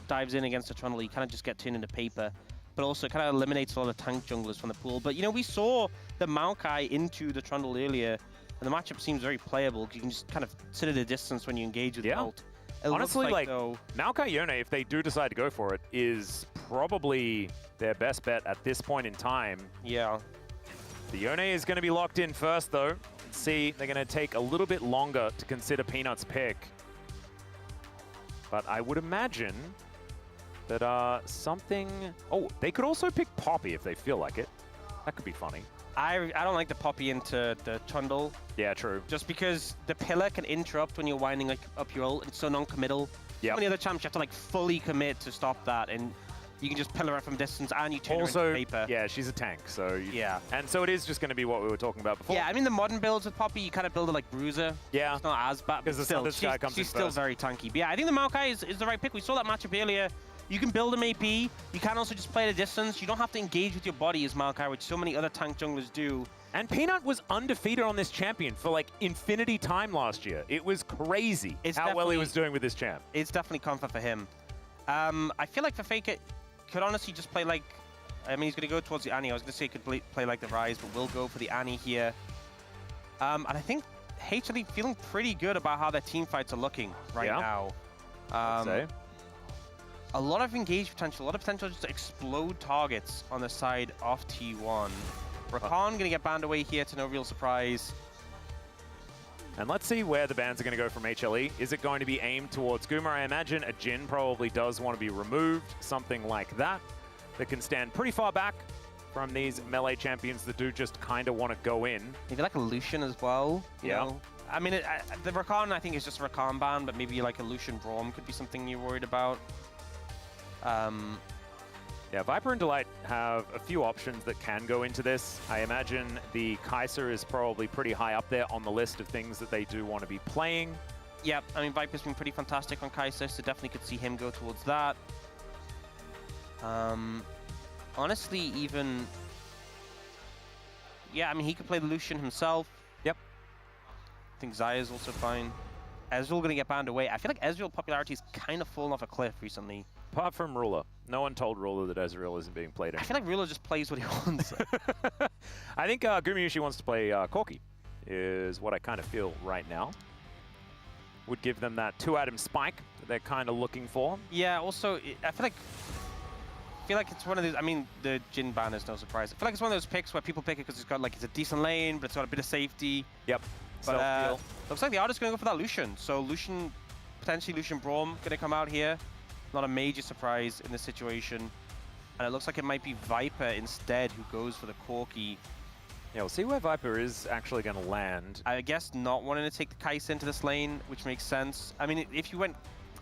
dives in against the Trundle, he kind of just gets turned into paper. But also, it kind of eliminates a lot of tank junglers from the pool. But, you know, we saw the Maokai into the Trundle earlier, and the matchup seems very playable. You can just kind of sit at a distance when you engage with the ult. Honestly, like Maokai Yone, if they do decide to go for it, is probably their best bet at this point in time. Yeah. The Yone is going to be locked in first, though. Let's see, they're going to take a little bit longer to consider Peanut's pick. But I would imagine that something... Oh, they could also pick Poppy if they feel like it. That could be funny. I don't like the Poppy into the Trundle. Yeah, true. Just because the pillar can interrupt when you're winding like up your ult. It's so non-committal. Yeah. Many other champs you have to like fully commit to stop that, and you can just pillar her from distance and you turn her into paper. Yeah, she's a tank, so yeah. And so it is just going to be what we were talking about before. Yeah, I mean the modern builds with Poppy, you kind of build it like Bruiser. Yeah. It's not as bad, because she's still very tanky. But yeah, I think the Maokai is the right pick. We saw that matchup earlier. You can build him AP. You can also just play at a distance. You don't have to engage with your body as Maokai, which so many other tank junglers do. And Peanut was undefeated on this champion for like infinity time last year. It was crazy how well he was doing with this champ. It's definitely comfort for him. I feel like for Faker could honestly just play like... I mean, he's going to go towards the Annie. I was going to say he could play like the Rise, but we'll go for the Annie here. And I think HLE feeling pretty good about how their team fights are looking right now. I'd say. A lot of engage potential, a lot of potential just to explode targets on the side of T1. Rakan going to get banned away here to no real surprise. And let's see where the bans are going to go from HLE. Is it going to be aimed towards Guma? I imagine a Jhin probably does want to be removed, something like that can stand pretty far back from these melee champions that do just kind of want to go in. Maybe like a Lucian as well. You know? I mean, the Rakan I think is just a Rakan ban, but maybe like a Lucian Braum could be something you're worried about. Yeah, Viper and Delight have a few options that can go into this. I imagine the Kai'Sa is probably pretty high up there on the list of things that they do want to be playing. Yeah, I mean, Viper's been pretty fantastic on Kai'Sa, so definitely could see him go towards that. Honestly, even... Yeah, I mean, he could play the Lucian himself. Yep. I think Zaya's also fine. Ezreal going to get banned away. I feel like Ezreal popularity's kind of fallen off a cliff recently. Apart from Ruler. No one told Ruler that Ezreal isn't being played anymore. I feel like Ruler just plays what he wants. I think Gumayushi wants to play Corki, is what I kind of feel right now. Would give them that 2-item spike that they're kind of looking for. Yeah, also, I feel like it's one of those, I mean, the Jhin ban is no surprise. I feel like it's one of those picks where people pick it because it's a decent lane, but it's got a bit of safety. Yep. But looks like the artist's going to go for that Lucian. So Lucian, potentially Lucian Braum, going to come out here. Not a major surprise in this situation. And it looks like it might be Viper instead who goes for the Corki. Yeah, we'll see where Viper is actually going to land. I guess not wanting to take the Kai'Sa into this lane, which makes sense. I mean, if you went...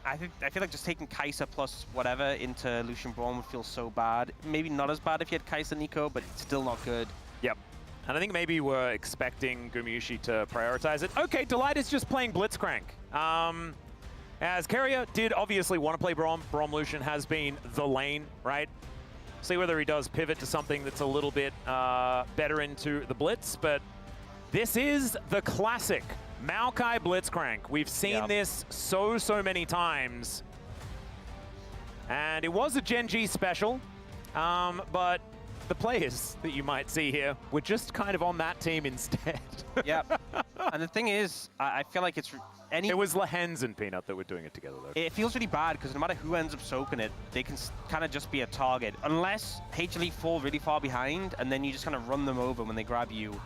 I feel like just taking Kai'Sa plus whatever into Lucian Braum would feel so bad. Maybe not as bad if you had Kai'Sa Nico, but it's still not good. Yep. And I think maybe we're expecting Gumayusi to prioritize it. Okay, Delight is just playing Blitzcrank. As Keria did obviously want to play Braum. Braum Lucian has been the lane, right? See whether he does pivot to something that's a little bit better into the Blitz, but this is the classic Maokai Blitzcrank. We've seen this so many times. And it was a Gen G special, but the players that you might see here were just kind of on that team instead. Yep. And the thing is, I feel like it's It was Lehens and Peanut that were doing it together, though. It feels really bad because no matter who ends up soaking it, they can kind of just be a target. Unless HLE fall really far behind, and then you just kind of run them over when they grab you.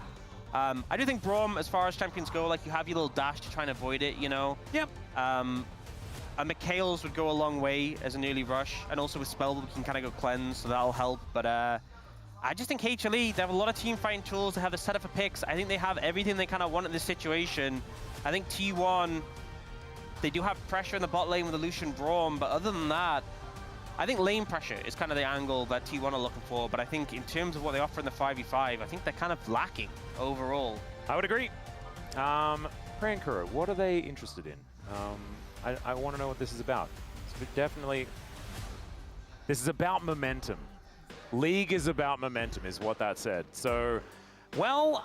I do think Braum, as far as champions go, like you have your little dash to try and avoid it, you know? Yep. And McHale's would go a long way as an early rush, and also with Spell, we can kind of go cleanse, so that'll help. But I just think HLE, they have a lot of team fighting tools, they have the setup for picks. I think they have everything they kind of want in this situation. I think T1, they do have pressure in the bot lane with the Lucian Braum, but other than that, I think lane pressure is kind of the angle that T1 are looking for. But I think in terms of what they offer in the 5v5, I think they're kind of lacking overall. I would agree. Prankuro, what are they interested in? I want to know what this is about. It's definitely, this is about momentum. League is about momentum, is what that said. So, well,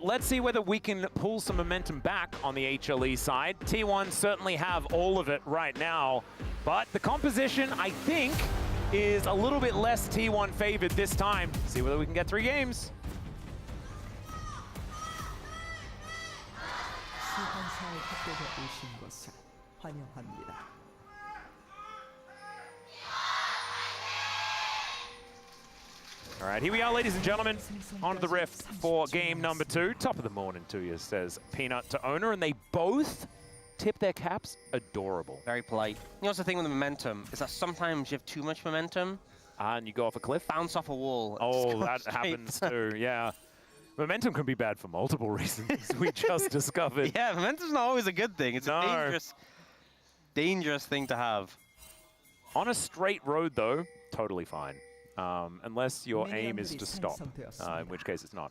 let's see whether we can pull some momentum back on the HLE side. T1 certainly have all of it right now, but the composition, I think, is a little bit less T1 favored this time. See whether we can get 3 games. All right, here we are, ladies and gentlemen, on the Rift for game number 2. Top of the morning to you, says Peanut to Owner, and they both tip their caps. Adorable. Very polite. You know, what's the thing with the momentum is that sometimes you have too much momentum. And you go off a cliff? Bounce off a wall. Oh, that happens too, yeah. Momentum can be bad for multiple reasons, we just discovered. Yeah, momentum's not always a good thing. It's a dangerous thing to have. On a straight road, though, totally fine. Unless your aim is to stop, in which case it's not.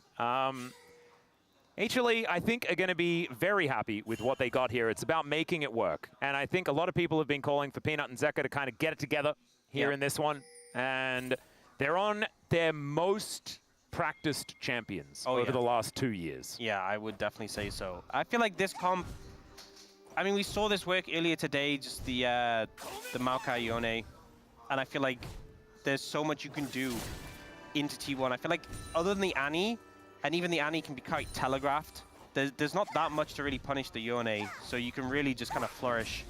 HLE, I think, are going to be very happy with what they got here. It's about making it work. And I think a lot of people have been calling for Peanut and Zeka to kind of get it together here in this one. And they're on their most practiced champions over the last 2 years. Yeah, I would definitely say so. I feel like this comp, I mean, we saw this work earlier today, just the Maokai Yone. And I feel like there's so much you can do into T1. I feel like other than the Annie, and even the Annie can be quite telegraphed, there's not that much to really punish the Yone, so you can really just kind of flourish.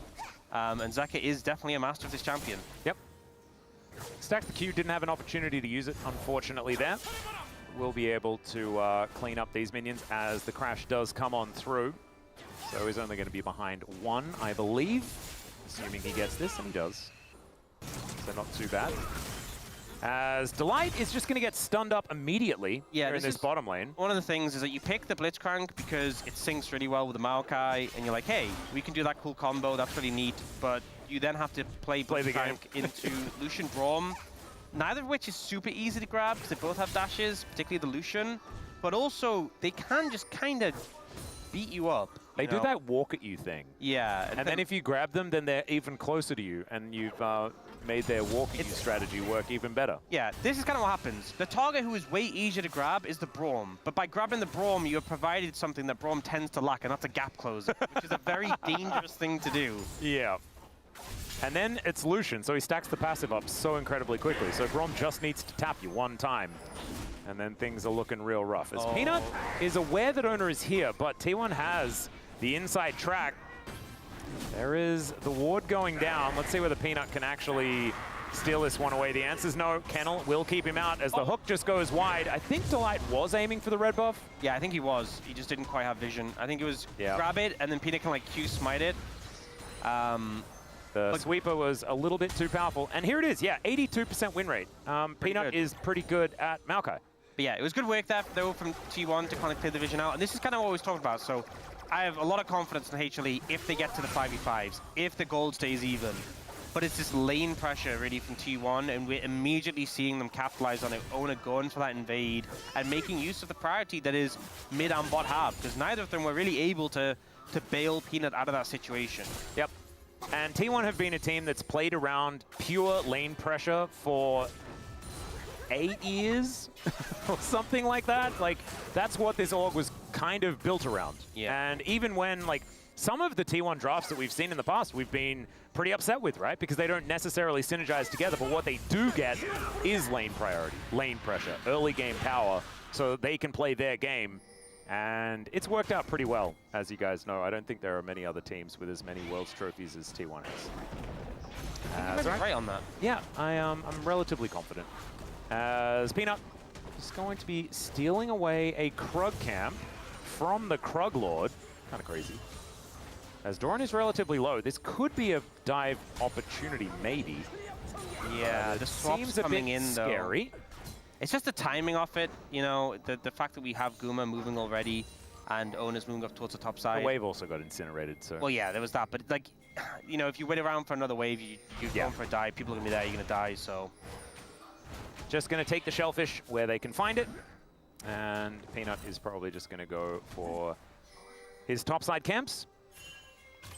And Zeka is definitely a master of this champion. Yep. Stack the Q didn't have an opportunity to use it, unfortunately, there. Will be able to clean up these minions as the crash does come on through. So he's only going to be behind 1, I believe, assuming he gets this, and he does. So not too bad. As Delight is just going to get stunned up immediately here in this bottom lane. One of the things is that you pick the Blitzcrank because it syncs really well with the Maokai, and you're like, hey, we can do that cool combo, that's really neat, but you then have to play Blitzcrank into Lucian Braum, neither of which is super easy to grab because they both have dashes, particularly the Lucian, but also they can just kind of beat you up. They do that walk at you thing. Yeah. And then if you grab them, then they're even closer to you, and you've made their walk at you strategy work even better. Yeah, this is kind of what happens. The target who is way easier to grab is the Braum, but by grabbing the Braum, you have provided something that Braum tends to lack, and that's a gap closer, which is a very dangerous thing to do. Yeah. And then it's Lucian, so he stacks the passive up so incredibly quickly. So Braum just needs to tap you 1 time. And then things are looking real rough. As Peanut is aware that Owner is here, but T1 has the inside track. There is the ward going down. Let's see whether Peanut can actually steal this one away. The answer is no. Kennel will keep him out as the hook just goes wide. I think Delight was aiming for the red buff. Yeah, I think he was. He just didn't quite have vision. I think it was grab it, and then Peanut can like Q smite it. The sweeper was a little bit too powerful. And here it is, 82% win rate. Peanut is pretty good at Maokai. But yeah, it was good work there, though, from T1 to kind of clear the vision out. And this is kind of what we was talking about. So I have a lot of confidence in HLE if they get to the 5v5s, if the gold stays even. But it's this lane pressure, really, from T1, and we're immediately seeing them capitalize on it. Owner going for that invade and making use of the priority that is mid and bot have, because neither of them were really able to bail Peanut out of that situation. Yep. And T1 have been a team that's played around pure lane pressure for 8 years or something like that. Like, that's what this org was kind of built around. Yeah. And even when, like, some of the T1 drafts that we've seen in the past, we've been pretty upset with, right? Because they don't necessarily synergize together, but what they do get is lane priority, lane pressure, early game power, so they can play their game. And it's worked out pretty well, as you guys know. I don't think there are many other teams with as many Worlds trophies as T1 has. Right on that. Yeah, I'm relatively confident. As Peanut is going to be stealing away a Krug camp from the Krug Lord. Kind of crazy. As Doran is relatively low, this could be a dive opportunity, maybe. Yeah, the swap's seems a coming bit in, though. Scary. It's just the timing of it, you know, the fact that we have Guma moving already and Owner's moving up towards the top side. The wave also got incinerated, so... Well, yeah, there was that, but, like, you know, if you wait around for another wave, you're going for a dive, people are going to be there, you're going to die, so... Just going to take the shellfish where they can find it. And Peanut is probably just going to go for his topside camps.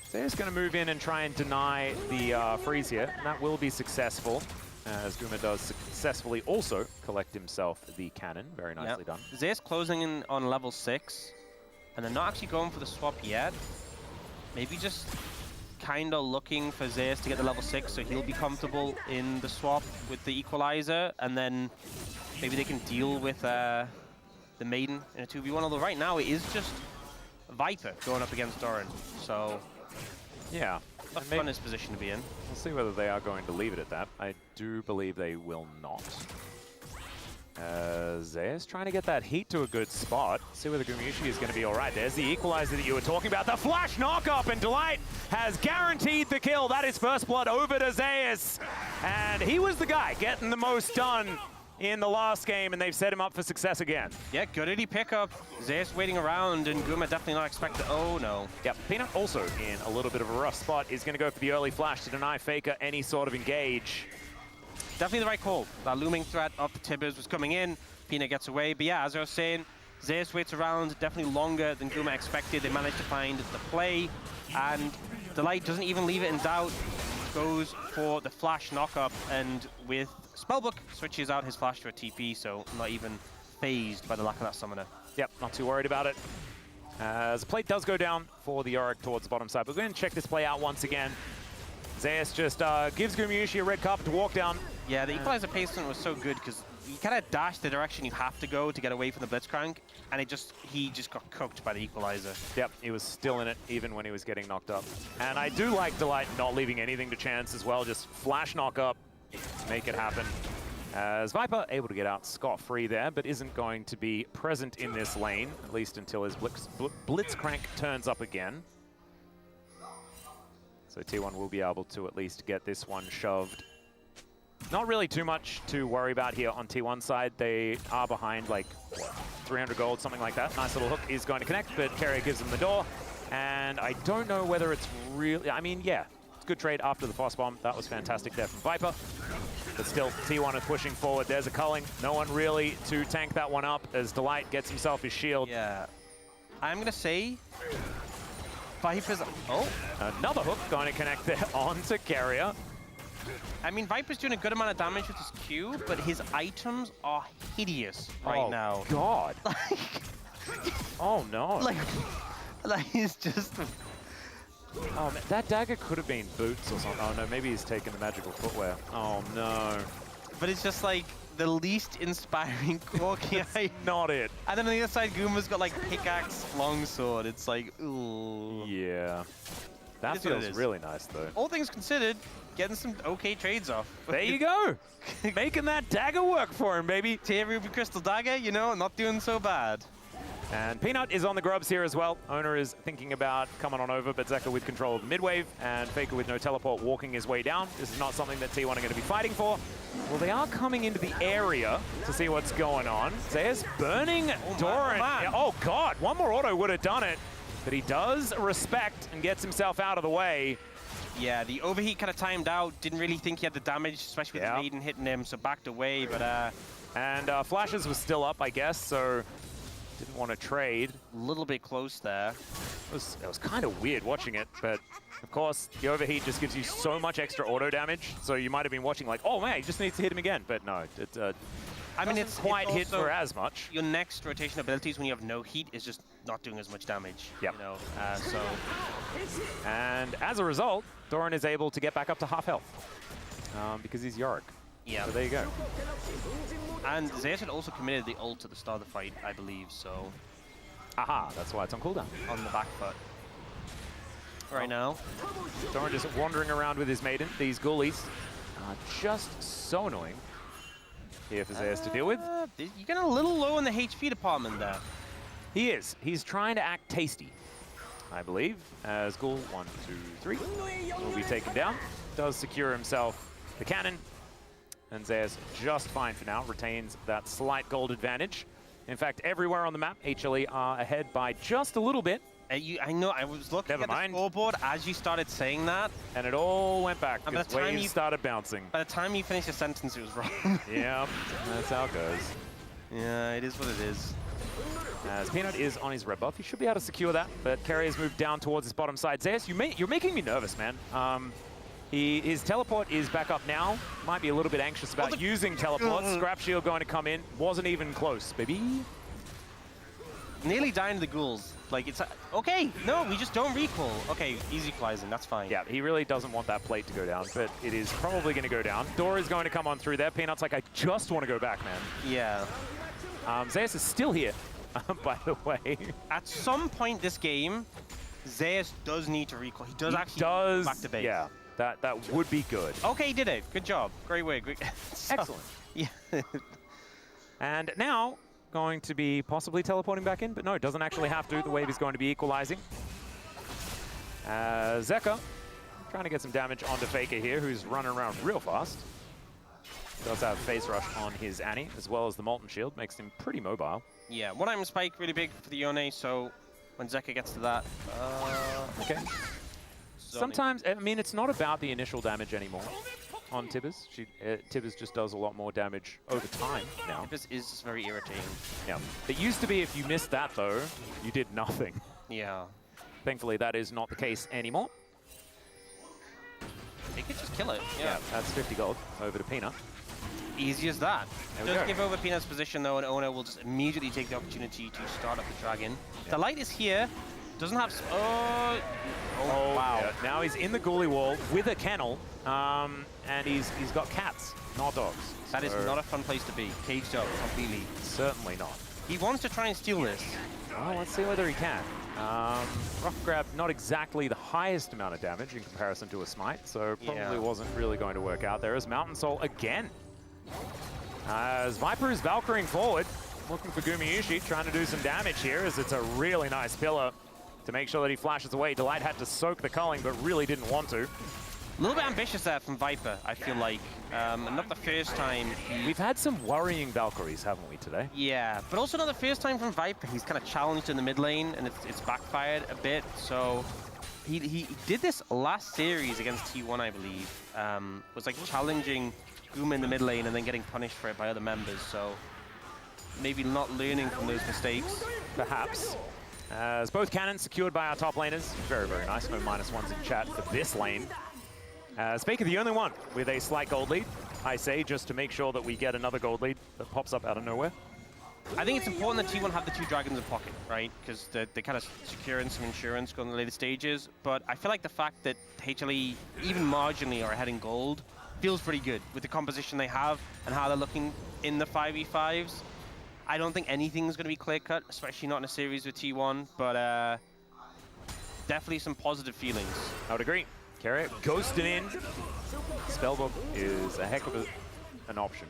So he's going to move in and try and deny the freeze here. And that will be successful, as Guma does successfully also collect himself the cannon. Very nicely done. Zay's closing in on level 6, and they're not actually going for the swap yet. Maybe just kind of looking for Zeus to get the level 6 so he'll be comfortable in the swap with the equalizer, and then maybe they can deal with the Maiden in a 2v1, although right now it is just Viper going up against Doran, so yeah, a funnest position to be in. We'll see whether they are going to leave it at that. I do believe they will not. Zeus trying to get that heat to a good spot. See whether Gumyushi is going to be all right. There's the equalizer that you were talking about. The flash knock-up, and Delight has guaranteed the kill. That is first blood over to Zeus. And he was the guy getting the most done in the last game, and they've set him up for success again. Yeah, good early pickup. Zeus waiting around, and Guma definitely not expecting. Oh, no. Yep, Peanut also in a little bit of a rough spot. Is going to go for the early flash to deny Faker any sort of engage. Definitely the right call. That looming threat of the Tibbers was coming in. Peanut gets away. But yeah, as I was saying, Zeus waits around definitely longer than Guma expected. They managed to find the play. And Delight doesn't even leave it in doubt. Goes for the flash knock-up. And with Spellbook, switches out his flash to a TP. So not even phased by the lack of that summoner. Yep, not too worried about it. As the plate does go down for the Yorick towards the bottom side. But we're going to check this play out once again. Zeus just gives Gumyushi a red carpet to walk down. Yeah, the equalizer placement was so good because you kind of dash the direction you have to go to get away from the Blitzcrank, and he just got cooked by the equalizer. Yep, he was still in it even when he was getting knocked up. And I do like Delight not leaving anything to chance as well, just flash knock up to make it happen. As Viper able to get out scot-free there, but isn't going to be present in this lane, at least until his Blitzcrank turns up again. So T1 will be able to at least get this one shoved. Not really too much to worry about here on T1 side. They are behind like, what, 300 gold, something like that. Nice little hook is going to connect, but Carrier gives them the door. And I don't know whether it's really, I mean, yeah, it's a good trade after the Foss Bomb. That was fantastic there from Viper. But still, T1 are pushing forward. There's a culling. No one really to tank that one up as Delight gets himself his shield. Yeah. I'm going to say Viper's... Oh. Another hook going to connect there onto Carrier. I mean, Viper's doing a good amount of damage with his Q, but his items are hideous right now. Oh, God. Oh, no. Like he's just... Oh, man, that dagger could have been boots or something. Oh, no, maybe he's taken the magical footwear. Oh, no. But it's just like the least inspiring quirky item. Not it. And then on the other side, Guma's got like pickaxe, longsword. It's like, ooh. Yeah. That feels really nice, though. All things considered, getting some okay trades off. There you go. Making that dagger work for him, baby. Tier Ruby Crystal Dagger, you know, not doing so bad. And Peanut is on the grubs here as well. Owner is thinking about coming on over, but Zeka with control of the mid-wave, and Faker with no teleport walking his way down. This is not something that T1 are going to be fighting for. Well, they are coming into the area to see what's going on. Zeus burning Doran. Yeah, oh, God, one more auto would have done it. But he does respect and gets himself out of the way. Yeah, the overheat kind of timed out. Didn't really think he had the damage, especially with the Maiden hitting him, so backed away. But and Flashes was still up, I guess, so didn't want to trade. A little bit close there. It was kind of weird watching it, but of course, the overheat just gives you so much extra auto damage. So you might have been watching like, oh man, he just needs to hit him again. But no, I mean, it's quite hit for as much. Your next rotation abilities when you have no heat is just not doing as much damage. Yep. You know, and as a result, Doran is able to get back up to half health because he's Yorick. Yeah. So there you go. And Zeus had also committed the ult at the start of the fight, I believe, so... Aha, that's why it's on cooldown. On the back foot. Right now. Doran just wandering around with his Maiden. These ghoulies are just so annoying here for Zeus to deal with. You're getting a little low in the HP department there. He is. He's trying to act tasty, I believe, as Ghoul 1, 2, 3 will be taken down. Does secure himself the cannon. And Zeus just fine for now, retains that slight gold advantage. In fact, everywhere on the map, HLE are ahead by just a little bit. I know, I was looking at the scoreboard as you started saying that. And it all went back because waves started bouncing. By the time you finished the sentence, it was wrong. Yeah, that's how it goes. Yeah, it is what it is. As Peanut is on his red buff, he should be able to secure that, but Kerry has moved down towards his bottom side. Zeus, you're making me nervous, man. His teleport is back up now. Might be a little bit anxious about using teleport. Scrap shield going to come in. Wasn't even close, baby. Nearly dying to the ghouls. Like, it's okay. No, we just don't recall. Okay, easy equalizing. That's fine. Yeah, he really doesn't want that plate to go down, but it is probably going to go down. Dora is going to come on through there. Peanut's like, I just want to go back, man. Yeah. Zeus is still here, by the way. At some point this game, Zeus does need to recall. He does actually go back to base. Yeah. That would be good. Okay, he did it. Good job. Great way. Excellent. Yeah. And now, going to be possibly teleporting back in, but no, it doesn't actually have to. The wave is going to be equalizing. Zeka trying to get some damage onto Faker here, who's running around real fast. Does have Phase Rush on his Annie, as well as the Molten Shield. Makes him pretty mobile. Yeah, one item spike, really big for the Yone, so when Zeka gets to that... okay. Sometimes, I mean, it's not about the initial damage anymore on Tibbers. Tibbers just does a lot more damage over time now. Tibbers is just very irritating. Yeah. It used to be if you missed that, though, you did nothing. Yeah. Thankfully, that is not the case anymore. They could just kill it. Yeah, that's 50 gold over to Peanut. Easy as that. Does give over Peanut's position, though, and Ono will just immediately take the opportunity to start up the dragon. Yeah. The light is here. Doesn't have... Oh, wow. Yeah. Now he's in the ghoulie wall with a kennel, and he's got cats, not dogs. That is not a fun place to be. Caged up completely. Certainly not. He wants to try and steal this. Well, let's see whether he can. Rough Grab, not exactly the highest amount of damage in comparison to a Smite, so probably wasn't really going to work out. There is Mountain Soul again. As Viper is Valkyring forward, looking for Gumayushi, trying to do some damage here, as it's a really nice pillar to make sure that he flashes away. Delight had to soak the culling, but really didn't want to. A little bit ambitious there from Viper, I feel like. Not the first time. We've had some worrying Valkyries, haven't we, today? Yeah, but also not the first time from Viper. He's kind of challenged in the mid lane, and it's backfired a bit. So he did this last series against T1, I believe. Was like challenging Guma in the mid lane and then getting punished for it by other members. So maybe not learning from those mistakes. Perhaps. As both cannons secured by our top laners. Very, very nice. No -1s in chat for this lane. Faker the only one with a slight gold lead, I say, just to make sure that we get another gold lead that pops up out of nowhere. I think it's important that T1 have the 2 dragons in pocket, right? Because they're kind of securing some insurance going to the later stages. But I feel like the fact that HLE, even marginally, are ahead in gold feels pretty good with the composition they have and how they're looking in the 5v5s. I don't think anything's going to be clear-cut, especially not in a series with T1, but definitely some positive feelings. I would agree. Carrot ghosting in. Spellbook is a heck of a an option.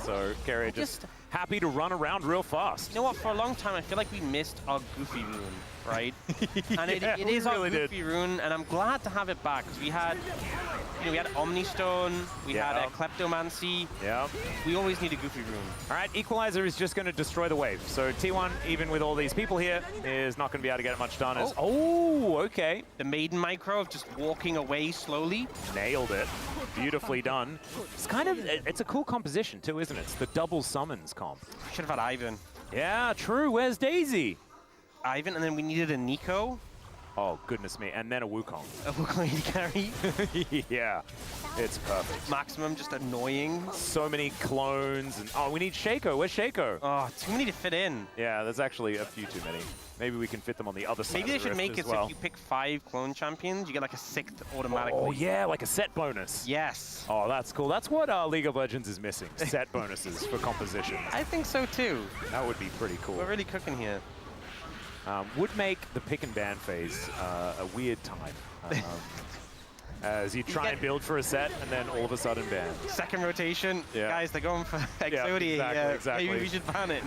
So Carrier just happy to run around real fast. You know what? For a long time, I feel like we missed our Goofy rune, right? And Yeah, it we is our really Goofy did. rune, and I'm glad to have it back because we had, we had Omnistone, we had a Kleptomancy. Yeah. We always need a Goofy rune. All right, Equalizer is just going to destroy the wave. So T1, even with all these people here, is not going to be able to get much done. Oh, okay. The Maiden micro of just walking away slowly. Nailed it. Beautifully done. It's kind of, it's a cool composition too, isn't it? It's the double summons comp. Should have had Ivan. Yeah, true. Where's Daisy? Ivan, and then we needed a Nico. Oh, goodness me. And then a Wukong. A Wukong carry. Yeah, it's perfect. Maximum, just annoying. So many clones. And oh, we need Shaco. Where's Shaco? Oh, too many to fit in. Yeah, there's actually a few too many. Maybe we can fit them on the other side. Maybe they of the should rift make it as well. so if you pick 5 clone champions, you get like a 6th automatically. Oh, yeah, like a set bonus. Yes. Oh, that's cool. That's what League of Legends is missing. Set bonuses for compositions. I think so too. That would be pretty cool. We're really cooking here. Would make the pick and ban phase a weird time. As you try and build for a set and then all of a sudden ban. Second rotation. Yeah. Guys, they're going for Exodia. Yeah, exactly. Maybe we should ban it.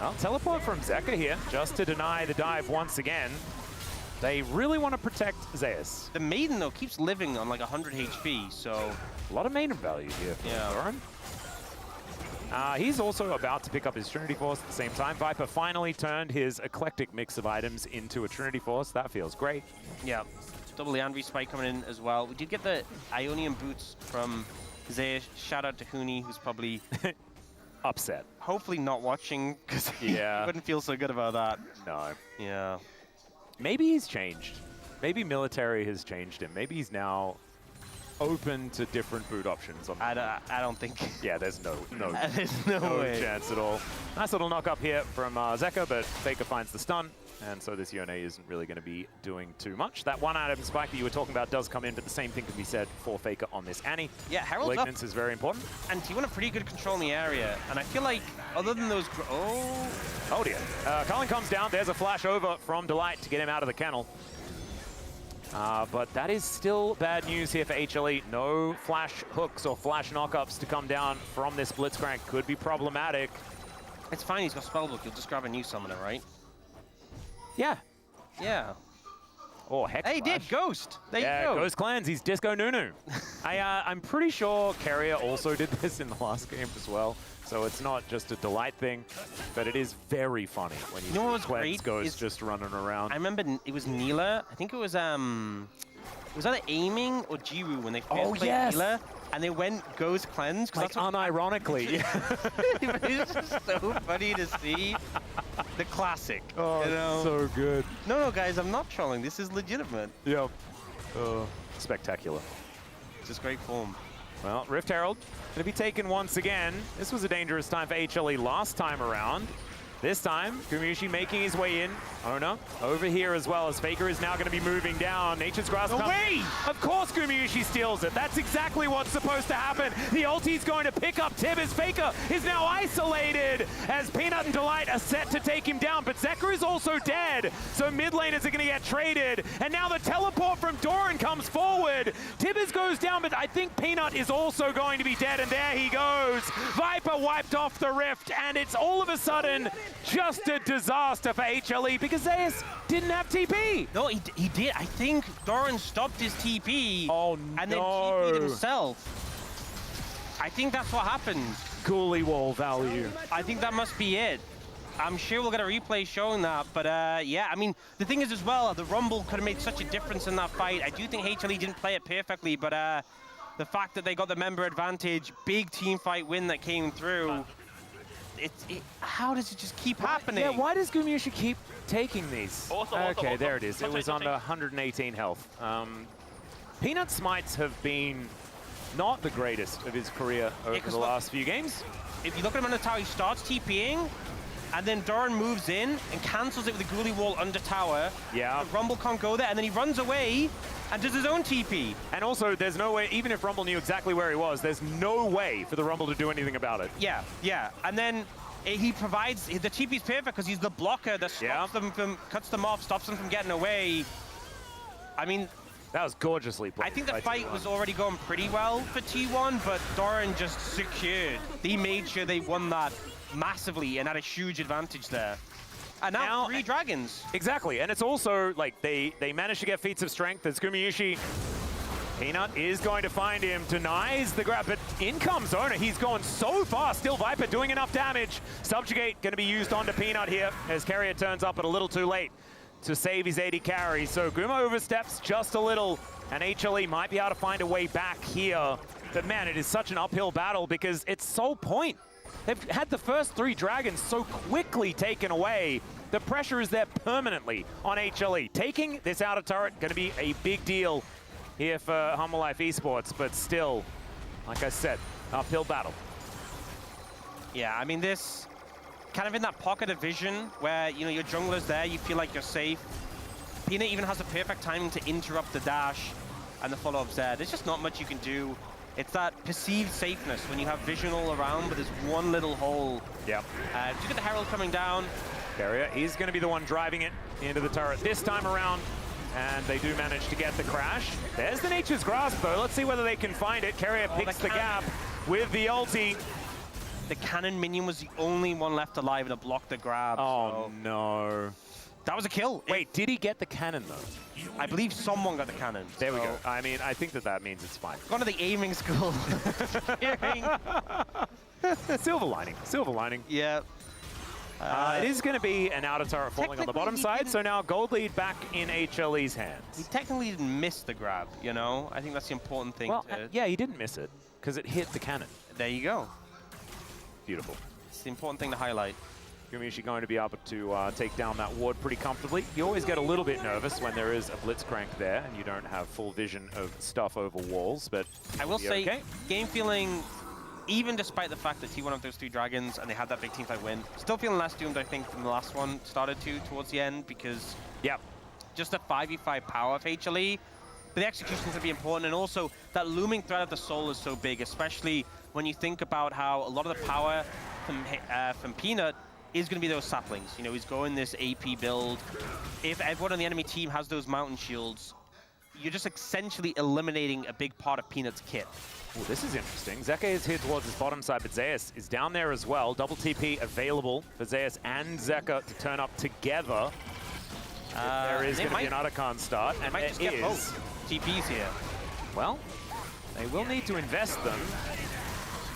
Well, teleport from Zeka here, just to deny the dive once again. They really want to protect Zeus. The Maiden, though, keeps living on like 100 HP, so... A lot of maiden value here for Doran. He's also about to pick up his Trinity Force at the same time. Viper finally turned his eclectic mix of items into a Trinity Force. That feels great. Yeah. Double Leandri Spike coming in as well. We did get the Ionian boots from Zeus. Shout out to Huni, who's probably... upset. Hopefully not watching, because he wouldn't feel so good about that. No. Yeah. Maybe he's changed. Maybe military has changed him. Maybe he's now open to different boot options. I don't think. Yeah, there's no way. chance at all. Nice little knock up here from Zeka, but Faker finds the stun. And so this Yone isn't really going to be doing too much. That one item spike that you were talking about does come in, but the same thing can be said for Faker on this Annie. Yeah, Herald's up. Malignance is very important. And T1 a pretty good control in the area. And I feel like, other than those... Oh dear. Cullen comes down. There's a flash over from Delight to get him out of the kennel. But that is still bad news here for HLE. No flash hooks or flash knockups to come down from this Blitzcrank. Could be problematic. It's fine, he's got Spellbook. You'll just grab a new summoner, right? Yeah. Yeah. Oh, heck. Hey, he did Ghost. There you go. Ghost Clans. He's Disco Nunu. I'm pretty sure Carrier also did this in the last game as well. So it's not just a Delight thing, but it is very funny when you know see Cleanse Ghost just running around. I remember it was Neela. I think it was either Aiming or Jiru when they first played Neela. And they went Ghost Cleanse. Like, unironically. It's just so funny to see. The classic. Oh, you know? so good. No, guys, I'm not trolling. This is legitimate. Yep. Spectacular. Just great form. Well, Rift Herald going to be taken once again. This was a dangerous time for HLE last time around. This time, Gumayusi making his way in. Ona over here as well, as Faker is now going to be moving down. Nature's Grasp. Away! Of course Gumayusi steals it. That's exactly what's supposed to happen. The ulti's going to pick up Tib as Faker is now isolated, as Peanut and Delight are set to take him down, but Zeka is also dead. So mid laners are going to get traded, and now the teleport from Doran comes forward. Tibbers goes down, but I think Peanut is also going to be dead, and there he goes. Viper wiped off the Rift, and it's all of a sudden just a disaster for HLE because Zeus didn't have TP. No, he did. I think Doran stopped his TP. Oh, and then TP'd himself. I think that's what happened. Ghoulie wall value. I think that must be it. I'm sure we'll get a replay showing that, but yeah, I mean, the thing is as well, the Rumble could have made such a difference in that fight. I do think HLE didn't play it perfectly, but the fact that they got the member advantage, big team fight win that came through, how does it just keep happening? Yeah, why does Gumayusi keep taking these? Okay, there it is. It was on 118 health. Peanut smites have been not the greatest of his career over the last few games. If you look at him on the tower, he starts TPing, and then Doran moves in and cancels it with the Ghoulie wall under tower. Yeah. The Rumble can't go there, and then he runs away and does his own TP. And also, there's no way, even if Rumble knew exactly where he was, there's no way for the Rumble to do anything about it. Yeah, yeah. And then he provides, the TP's perfect because he's the blocker that stops them from, cuts them off, stops them from getting away. I mean, That was gorgeously played. I think the fight was already going pretty well for T1, but Doran just secured. He made sure they won that massively and had a huge advantage there. And now 3 dragons. Exactly, and it's also like they managed to get feats of strength as Gumayusi. Peanut is going to find him, denies the grab, but in comes Owner. He's going so far, still Viper doing enough damage. Subjugate going to be used onto Peanut here as Carrier turns up, but a little too late to save his 80 carry. So Guma oversteps just a little, and HLE might be able to find a way back here. But man, it is such an uphill battle because it's sole point. They've had the first 3 dragons so quickly taken away. The pressure is there permanently on HLE. Taking this outer turret going to be a big deal here for Humble Life Esports, but still, like I said, uphill battle. Yeah, I mean, this kind of in that pocket of vision where, you know, your jungler's there, you feel like you're safe. Peanut even has the perfect timing to interrupt the dash and the follow-ups there. There's just not much you can do. It's that perceived safeness when you have vision all around, but there's one little hole. Yep. Did you get the Herald coming down? Carrier, he's going to be the one driving it into the turret this time around. And they do manage to get the crash. There's the Nature's Grasp, though. Let's see whether they can find it. Carrier picks the gap with the ulti. The cannon minion was the only one left alive to block the grab. Oh, no. That was a kill. Wait, did he get the cannon, though? I believe someone got the cannon. There we go. I mean, I think that means it's fine. Gone to the aiming school. Silver lining. Silver lining. Yeah. It is going to be an outer turret falling on the bottom side, so now gold lead back in HLE's hands. He technically didn't miss the grab, you know? I think that's the important thing. Well, yeah, he didn't miss it, because it hit the cannon. There you go. Beautiful. It's the important thing to highlight. Gumayusi going to be able to take down that ward pretty comfortably. You always get a little bit nervous when there is a blitzcrank there, and you don't have full vision of stuff over walls, but I will say, game feeling, even despite the fact that T1 of those 3 dragons and they had that big teamfight win, still feeling less doomed, I think, than the last one started to towards the end, because just the 5v5 power of HLE, but the execution is going to be important, and also that looming threat of the soul is so big, especially when you think about how a lot of the power from Peanut is going to be those saplings. You know, he's going this AP build. If everyone on the enemy team has those mountain shields, you're just essentially eliminating a big part of Peanut's kit. Oh, this is interesting. Zeka is here towards his bottom side, but Zeus is down there as well. Double TP available for Zeus and Zeka to turn up together. There is going to be an Otacon start, and might just get both TPs here. Well, they will need to invest them.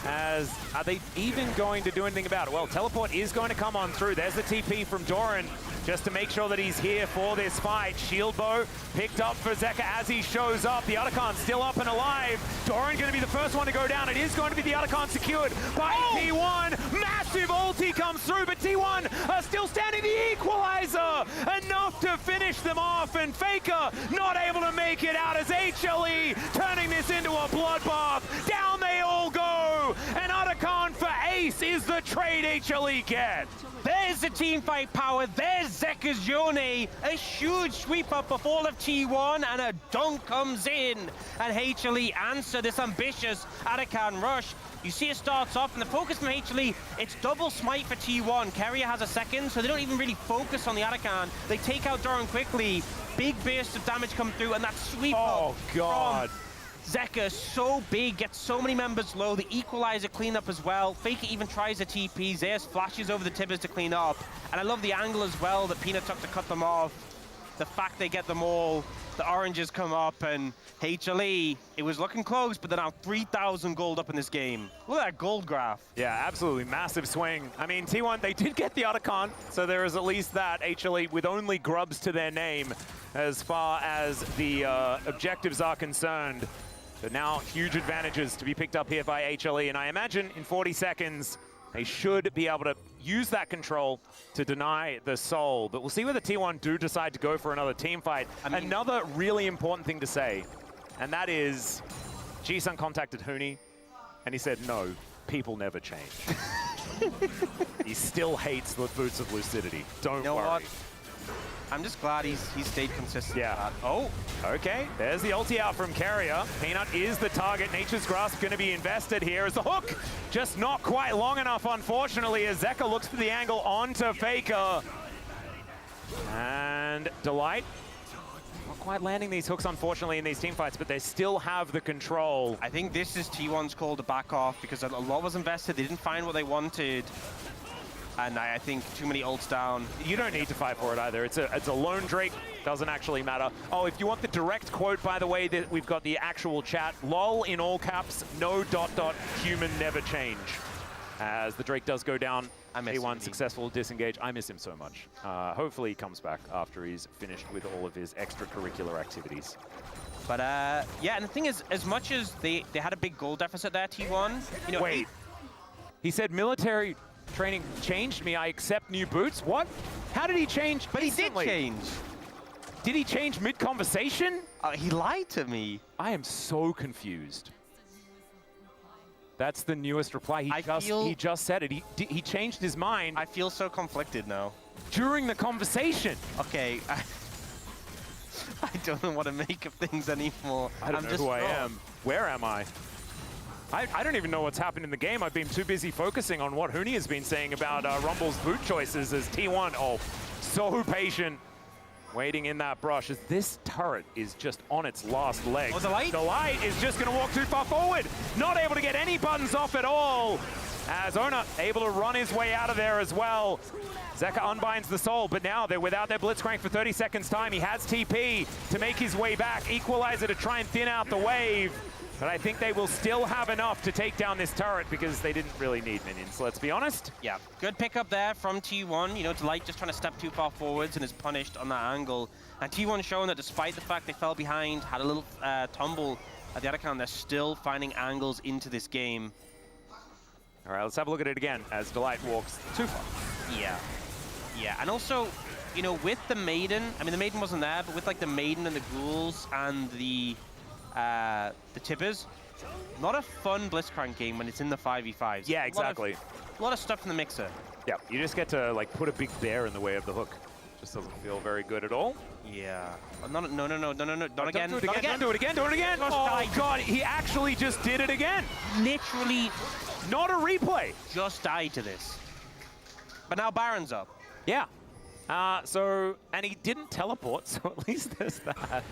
As are they even going to do anything about it? Well, teleport is going to come on through. There's the TP from Doran just to make sure that he's here for this fight. Shield bow picked up for Zeka as he shows up. The Otacon still up and alive. Doran going to be the first one to go down. It is going to be the Otacon secured by T1. Massive ulti comes through, but T1 are still standing. The equalizer enough to finish them off, and Faker not able to make it out as HLE turning this into a bloodbath. Down they all go, and Otacon for ace is the trade HLE get. There's the teamfight power, there's Zeka's Yone, a huge sweep up of all of T1, and a dunk comes in, and HLE answer this ambitious Otacon rush. You see it starts off, and the focus from HLE, it's double smite for T1. Carrier has a second, so they don't even really focus on the Otacon. They take out Doran quickly, big burst of damage come through, and that sweep up God. Zeka so big, gets so many members low. The equalizer clean up as well. Faker even tries a TP. Zeus flashes over the Tibbers to clean up. And I love the angle as well that Peanut took to cut them off. The fact they get them all, the oranges come up, and HLE, it was looking close, but they're now 3,000 gold up in this game. Look at that gold graph. Yeah, absolutely massive swing. I mean, T1, they did get the Otacon, so there is at least that. HLE with only grubs to their name as far as the objectives are concerned. But now, huge advantages to be picked up here by HLE, and I imagine in 40 seconds, they should be able to use that control to deny the soul. But we'll see whether T1 do decide to go for another team fight. I mean, another really important thing to say, and that is, Ji-Sun contacted Huni, and he said, no, people never change. He still hates the Boots of Lucidity. Don't worry. What? I'm just glad he's stayed consistent. Yeah. Oh, okay. There's the ulti out from Carrier. Peanut is the target. Nature's Grasp going to be invested here as the hook. Just not quite long enough, unfortunately, as Zeka looks for the angle onto Faker. And Delight, not quite landing these hooks, unfortunately, in these team fights, but they still have the control. I think this is T1's call to back off because a lot was invested. They didn't find what they wanted. And I think too many ults down. You don't need to fight for it either. It's a lone Drake. Doesn't actually matter. Oh, if you want the direct quote, by the way, that we've got the actual chat. LOL in all caps, no ... human never change. As the Drake does go down. T1 successful disengage. I miss him so much. Hopefully he comes back after he's finished with all of his extracurricular activities. But yeah, and the thing is, as much as they had a big goal deficit there, T1, you know. Wait, he said military training changed me. I accept new boots. What? How did he change? But instantly? He did change. Did he change mid-conversation? He lied to me. I am so confused. That's the newest reply. He just said it. He changed his mind. I feel so conflicted now. During the conversation. Okay. I don't know what to make of things anymore. I don't know who I am. Where am I? I don't even know what's happened in the game. I've been too busy focusing on what Huni has been saying about Rumble's boot choices as T1. Oh, so patient. Waiting in that brush as this turret is just on its last legs. Oh, the light? The light is just going to walk too far forward. Not able to get any buttons off at all. As Ona able to run his way out of there as well. Zeka unbinds the soul, but now they're without their Blitzcrank for 30 seconds time. He has TP to make his way back. Equalizer to try and thin out the wave. But I think they will still have enough to take down this turret because they didn't really need minions, let's be honest. Yeah, good pickup there from T1. You know, Delight just trying to step too far forwards and is punished on that angle. And T1 showing that despite the fact they fell behind, had a little tumble at the other count, they're still finding angles into this game. All right, let's have a look at it again as Delight walks too far. Yeah. Yeah, and also, you know, with the Maiden, I mean, the Maiden wasn't there, but with like the Maiden and the Ghouls and the Tippers, not a fun Blitzcrank game when it's in the 5v5s. Yeah, exactly. A lot of stuff in the mixer. Yeah, you just get to like put a big bear in the way of the hook. Just doesn't feel very good at all. Yeah. No, not again. Don't do it again. Don't do it again. Do it again. Oh, God, he actually just did it again. Literally. Not a replay. Just died to this. But now Baron's up. Yeah. And he didn't teleport, so at least there's that.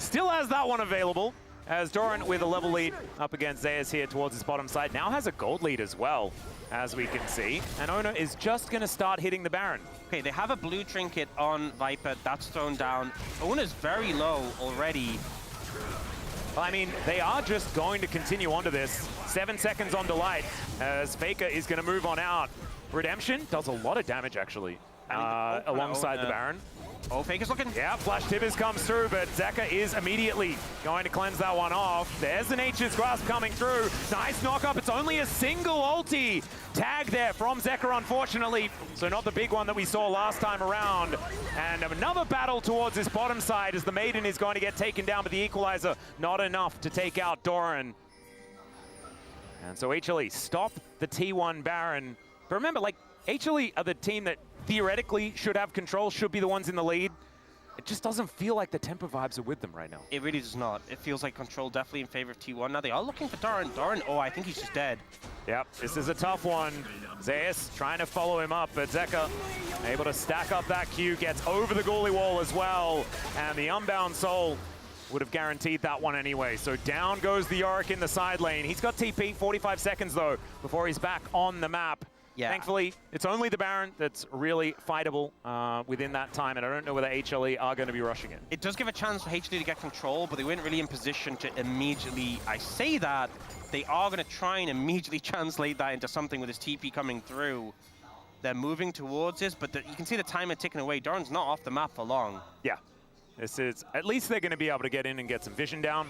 Still has that one available, as Doran with a level lead up against Zayas here towards his bottom side. Now has a gold lead as well, as we can see. And Ona is just going to start hitting the Baron. Okay, they have a blue trinket on Viper. That's thrown down. Ona's very low already. I mean, they are just going to continue onto this. 7 seconds on Delight, as Faker is going to move on out. Redemption does a lot of damage, actually, alongside the Baron. Oh, Faker's looking. Yeah, Flash Tibbers comes through, but Zeka is immediately going to cleanse that one off. There's the Nature's Grasp coming through. Nice knock up. It's only a single ulti tag there from Zeka, unfortunately. So not the big one that we saw last time around. And another battle towards his bottom side as the Maiden is going to get taken down, but the Equalizer not enough to take out Doran. And so HLE stop the T1 Baron. But remember, like, HLE are the team that theoretically should have control, should be the ones in the lead. It just doesn't feel like the tempo vibes are with them right now. It really does not. It feels like control definitely in favor of T1. Now they are looking for Doran. Doran, oh, I think he's just dead. Yep, this is a tough one. Zayas trying to follow him up, but Zeka able to stack up that Q, gets over the goalie wall as well. And the Unbound Soul would have guaranteed that one anyway. So down goes the Yorick in the side lane. He's got TP, 45 seconds though, before he's back on the map. Yeah. Thankfully, it's only the Baron that's really fightable within that time, and I don't know whether HLE are going to be rushing it. It does give a chance for HLE to get control, but they weren't really in position to immediately, I say that, they are going to try and immediately translate that into something with his TP coming through. They're moving towards this, but you can see the timer ticking away. Doran's not off the map for long. Yeah, this is, at least they're going to be able to get in and get some vision down.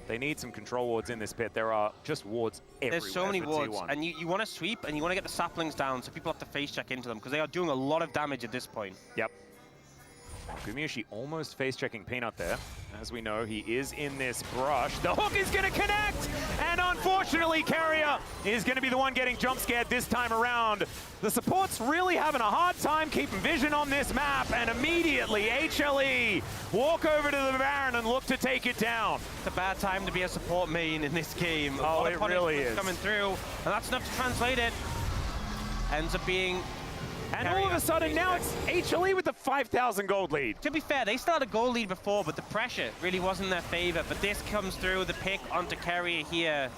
They need some control wards in this pit. There are just wards everywhere. There's so many wards, T1. and you want to sweep, and you want to get the saplings down, so people have to face check into them, because they are doing a lot of damage at this point. Yep. Gumiyoshi almost face-checking Peanut there. As we know, he is in this brush. The hook is going to connect! And unfortunately, Carrier is going to be the one getting jump-scared this time around. The support's really having a hard time keeping vision on this map, and immediately HLE walk over to the Baron and look to take it down. It's a bad time to be a support main in this game. Oh, it really is. Coming through, and that's enough to translate it. Ends up being And all of a sudden now it's HLE with the 5,000 gold lead. To be fair, they still had a gold lead before, but the pressure really wasn't in their favor. But this comes through, the pick onto Carrier here.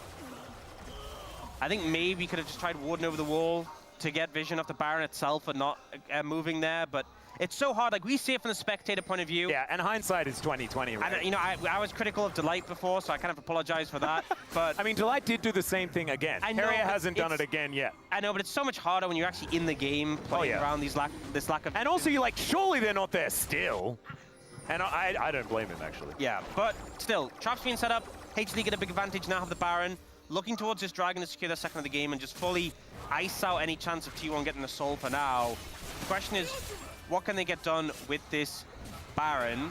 I think maybe could have just tried warding over the wall to get vision of the Baron itself and not moving there, but it's so hard. Like, we see it from the spectator point of view. Yeah, and hindsight is 20/20, right? And, you know, I was critical of Delight before, so I kind of apologize for that. But I mean, Delight did do the same thing again. Carrier hasn't done it again yet. I know, but it's so much harder when you're actually in the game playing around this lack of... And also, you're like, surely they're not there still. And I don't blame him, actually. Yeah, but still, traps being set up. HLE get a big advantage now, have the Baron. Looking towards this Dragon to secure their second of the game and just fully ice out any chance of T1 getting the soul for now. The question is, what can they get done with this Baron?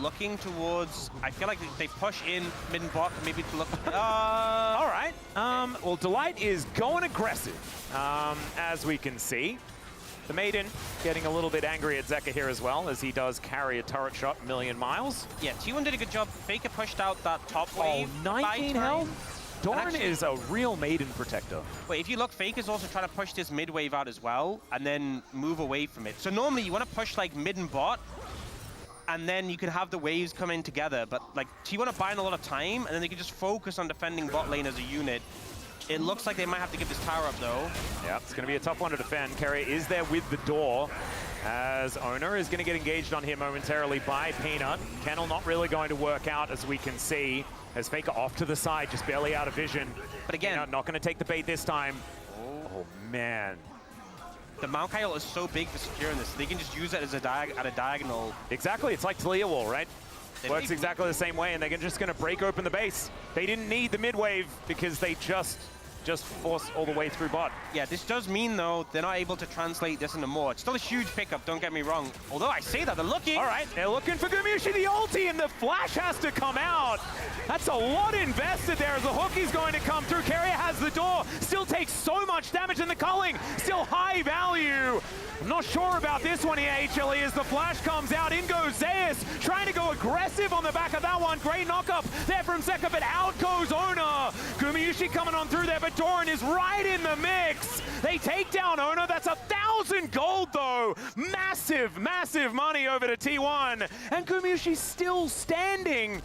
Looking towards, I feel like they push in mid and bot, maybe to look. All right. Well, Delight is going aggressive, as we can see. The Maiden getting a little bit angry at Zeka here as well, as he does carry a turret shot a million miles. Yeah, T1 did a good job. Faker pushed out that top wave. 19 health. Doran is a real Maiden protector. But if you look, Faker's also trying to push this mid wave out as well, and then move away from it. So normally you want to push like mid and bot, and then you can have the waves come in together. But like T1 are buying a lot of time, and then they can just focus on defending bot lane as a unit. It looks like they might have to give this tower up though. Yeah, it's going to be a tough one to defend. Carrier is there with the door, as Owner is going to get engaged on here momentarily by Peanut. Kennel not really going to work out, as we can see, as Faker off to the side, just barely out of vision. But again, Peanut not going to take the bait this time. Oh man. The Maokai ult is so big for securing this. They can just use it as a diagonal. Exactly, it's like Talia wall, right? Works exactly the same way, and they're just going to break open the base. They didn't need the mid wave because they just forced all the way through bot. Yeah, this does mean, though, they're not able to translate this into more. It's still a huge pickup, don't get me wrong. Although I say that, they're looking. All right, they're looking for Gumayusi, the ulti, and the flash has to come out. That's a lot invested there as the hook is going to come through. Carrier has the door, still takes so much damage in the culling, still high value. I'm not sure about this one here, HLE, as the flash comes out. In goes Zeus, trying to go aggressive on the back of that one. Great knock-up there from Zeka, but out goes Owner. Gumayusi coming on through there, but Doran is right in the mix. They take down Owner. That's 1,000 gold, though. Massive, massive money over to T1. And Gumayusi's still standing.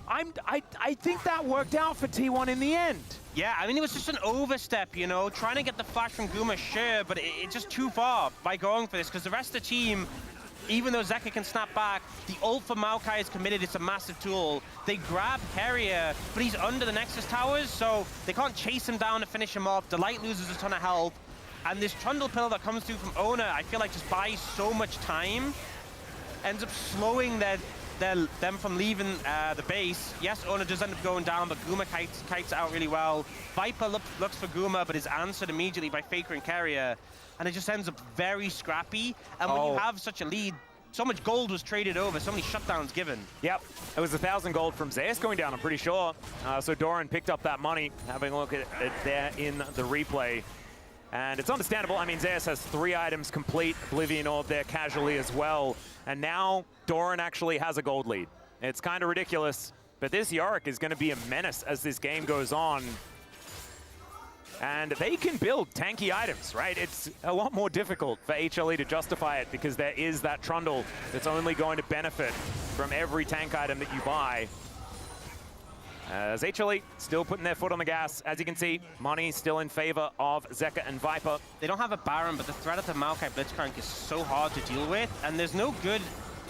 I think that worked out for T1 in the end. Yeah, I mean, it was just an overstep, you know, trying to get the flash from Guma, sure, but it's just too far by going for this, because the rest of the team, even though Zeka can snap back, the ult for Maokai is committed. It's a massive tool. They grab Carrier, but he's under the Nexus towers, so they can't chase him down to finish him off. Delight loses a ton of health, and this Trundle Pill that comes through from Owner, I feel like just buys so much time, ends up slowing them from leaving the base. Yes, Owner does end up going down, but Guma kites out really well. Viper looks for Guma, but is answered immediately by Faker and Carrier, and it just ends up very scrappy. And when you have such a lead, so much gold was traded over, so many shutdowns given. Yep, it was 1,000 gold from Zeus going down, I'm pretty sure. So Doran picked up that money, having a look at it there in the replay. And it's understandable. I mean, Zeus has 3 items complete, Oblivion Orb there casually as well. And now Doran actually has a gold lead. It's kind of ridiculous, but this Yorick is going to be a menace as this game goes on. And they can build tanky items, right? It's a lot more difficult for HLE to justify it because there is that Trundle that's only going to benefit from every tank item that you buy. As HLE still putting their foot on the gas. As you can see, money still in favor of Zeka and Viper. They don't have a Baron, but the threat of the Maokai Blitzcrank is so hard to deal with, and there's no good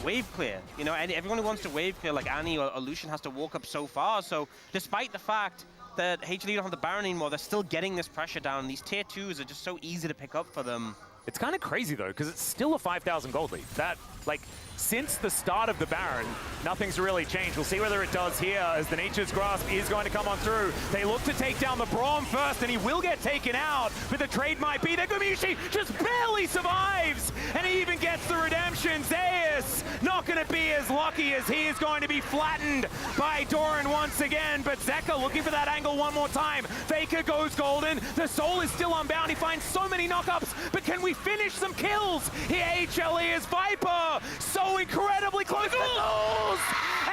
wave clear. You know, and everyone who wants to wave clear, like Annie or Lucian, has to walk up so far. So despite the fact that HLE don't have the Baron anymore, they're still getting this pressure down. These tier 2s are just so easy to pick up for them. It's kind of crazy, though, because it's still a 5,000 gold lead. That, like, since the start of the Baron, nothing's really changed. We'll see whether it does here, as the Nature's Grasp is going to come on through. They look to take down the Braum first, and he will get taken out, but the trade might be that Gumayusi just barely survives, and he even gets the redemption. Zeus not going to be as lucky, as he is going to be flattened by Doran once again, but Zeka looking for that angle one more time. Faker goes golden. The Soul is still unbound. He finds so many knockups, but can we finish some kills? Here HLE is Viper, so incredibly close to lose,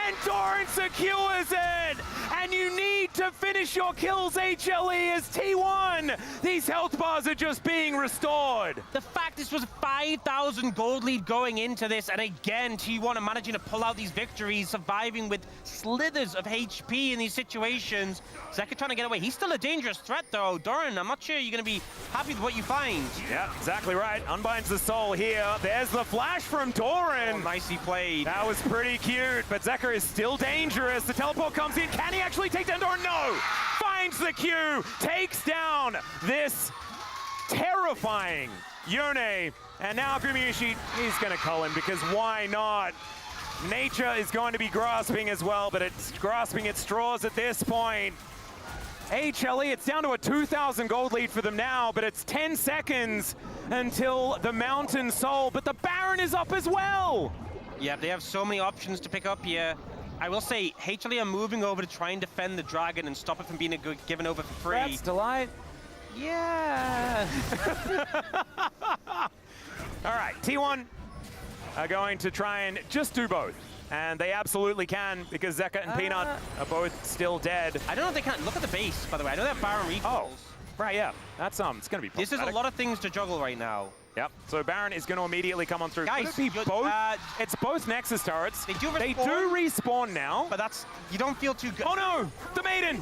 and Doran secures it. And you need to to finish your kills, HLE, as T1. These health bars are just being restored. The fact this was a 5,000 gold lead going into this, and again, T1 are managing to pull out these victories, surviving with slithers of HP in these situations. Zeka trying to get away. He's still a dangerous threat, though. Doran, I'm not sure you're going to be happy with what you find. Yeah, exactly right. Unbinds the soul here. There's the flash from Doran. Oh, nicely played. That was pretty cute, but Zeka is still dangerous. The teleport comes in. Can he actually take down Doran? No! Finds the Q, takes down this terrifying Yone. And now Gumayusi, he's going to cull him because why not? Nature is going to be grasping as well, but it's grasping at straws at this point. HLE, it's down to a 2,000 gold lead for them now, but it's 10 seconds until the Mountain Soul, but the Baron is up as well. Yeah, they have so many options to pick up here. I will say, HLE are moving over to try and defend the Dragon and stop it from being given over for free. That's Delight. Yeah. All right, T1 are going to try and just do both. And they absolutely can, because Zeka and Peanut are both still dead. I don't know if they can. Look at the base, by the way. I know that Baron recalls. Oh, right, yeah. That's it's going to be problematic. This is a lot of things to juggle right now. Yep. So Baron is going to immediately come on through. Guys, Could it be both? It's both Nexus turrets. They do respawn. They do respawn now. But you don't feel too good. Oh no! The Maiden!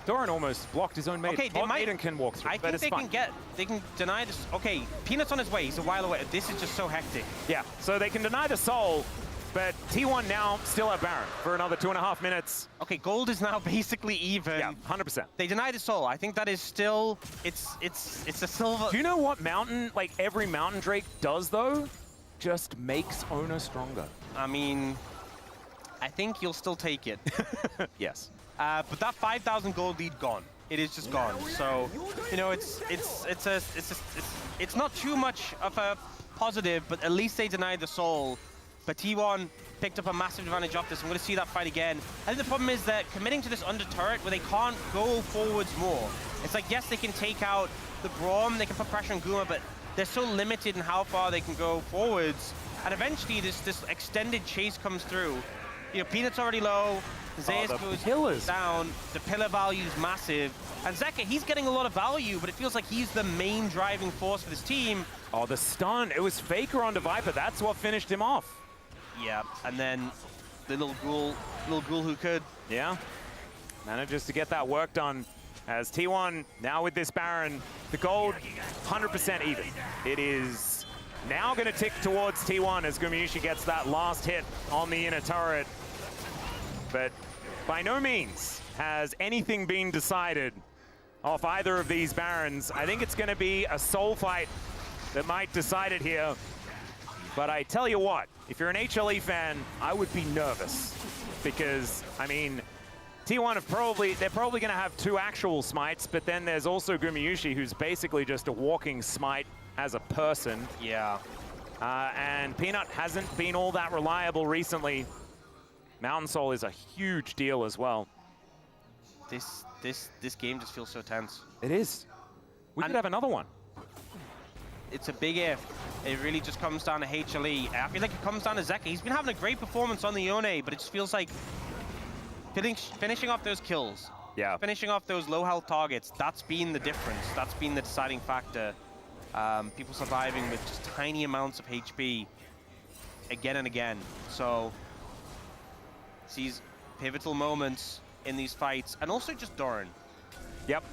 Doran almost blocked his own Maiden. Okay, Maiden can walk through, I but think they can deny this. Okay, Peanut's on his way. He's a while away. This is just so hectic. Yeah, so they can deny the soul, but T1 now still have Baron for another 2.5 minutes. Okay, gold is now basically even. Yeah, 100%. They deny the soul. I think that is still, it's a silver. Do you know what Mountain, like every Mountain Drake does though? Just makes owner stronger. I mean, I think you'll still take it. Yes. But that 5,000 gold lead gone. It is just gone. So, you know, it's not too much of a positive, but at least they denied the soul. But T1 picked up a massive advantage off this. I'm going to see that fight again. I think the problem is that committing to this under turret where they can't go forwards more. It's like, yes, they can take out the Braum, they can put pressure on Guma, but they're so limited in how far they can go forwards. And eventually this extended chase comes through. You know, Peanut's already low. Zeus goes down. The pillar value is massive. And Zeka, he's getting a lot of value, but it feels like he's the main driving force for this team. Oh, the stun. It was Faker onto Viper. That's what finished him off. Yeah, and then the little ghoul who could. Yeah, manages to get that work done. As T1 now with this Baron, the gold 100% even. It is now going to tick towards T1 as Gumayusi gets that last hit on the inner turret. But by no means has anything been decided off either of these Barons. I think it's going to be a soul fight that might decide it here. But I tell you what, if you're an HLE fan, I would be nervous. Because, I mean, T1 they're probably going to have 2 actual smites, but then there's also Gumayusi, who's basically just a walking smite as a person. Yeah. And Peanut hasn't been all that reliable recently. Mountain Soul is a huge deal as well. This game just feels so tense. It is. We could have another one. It's a big if. It really just comes down to HLE. I feel like it comes down to Zeka. He's been having a great performance on the Yone, but it just feels like finishing off those kills. Yeah. Finishing off those low health targets. That's been the difference. That's been the deciding factor. People surviving with just tiny amounts of HP again and again. So these pivotal moments in these fights, and also just Doran. Yep.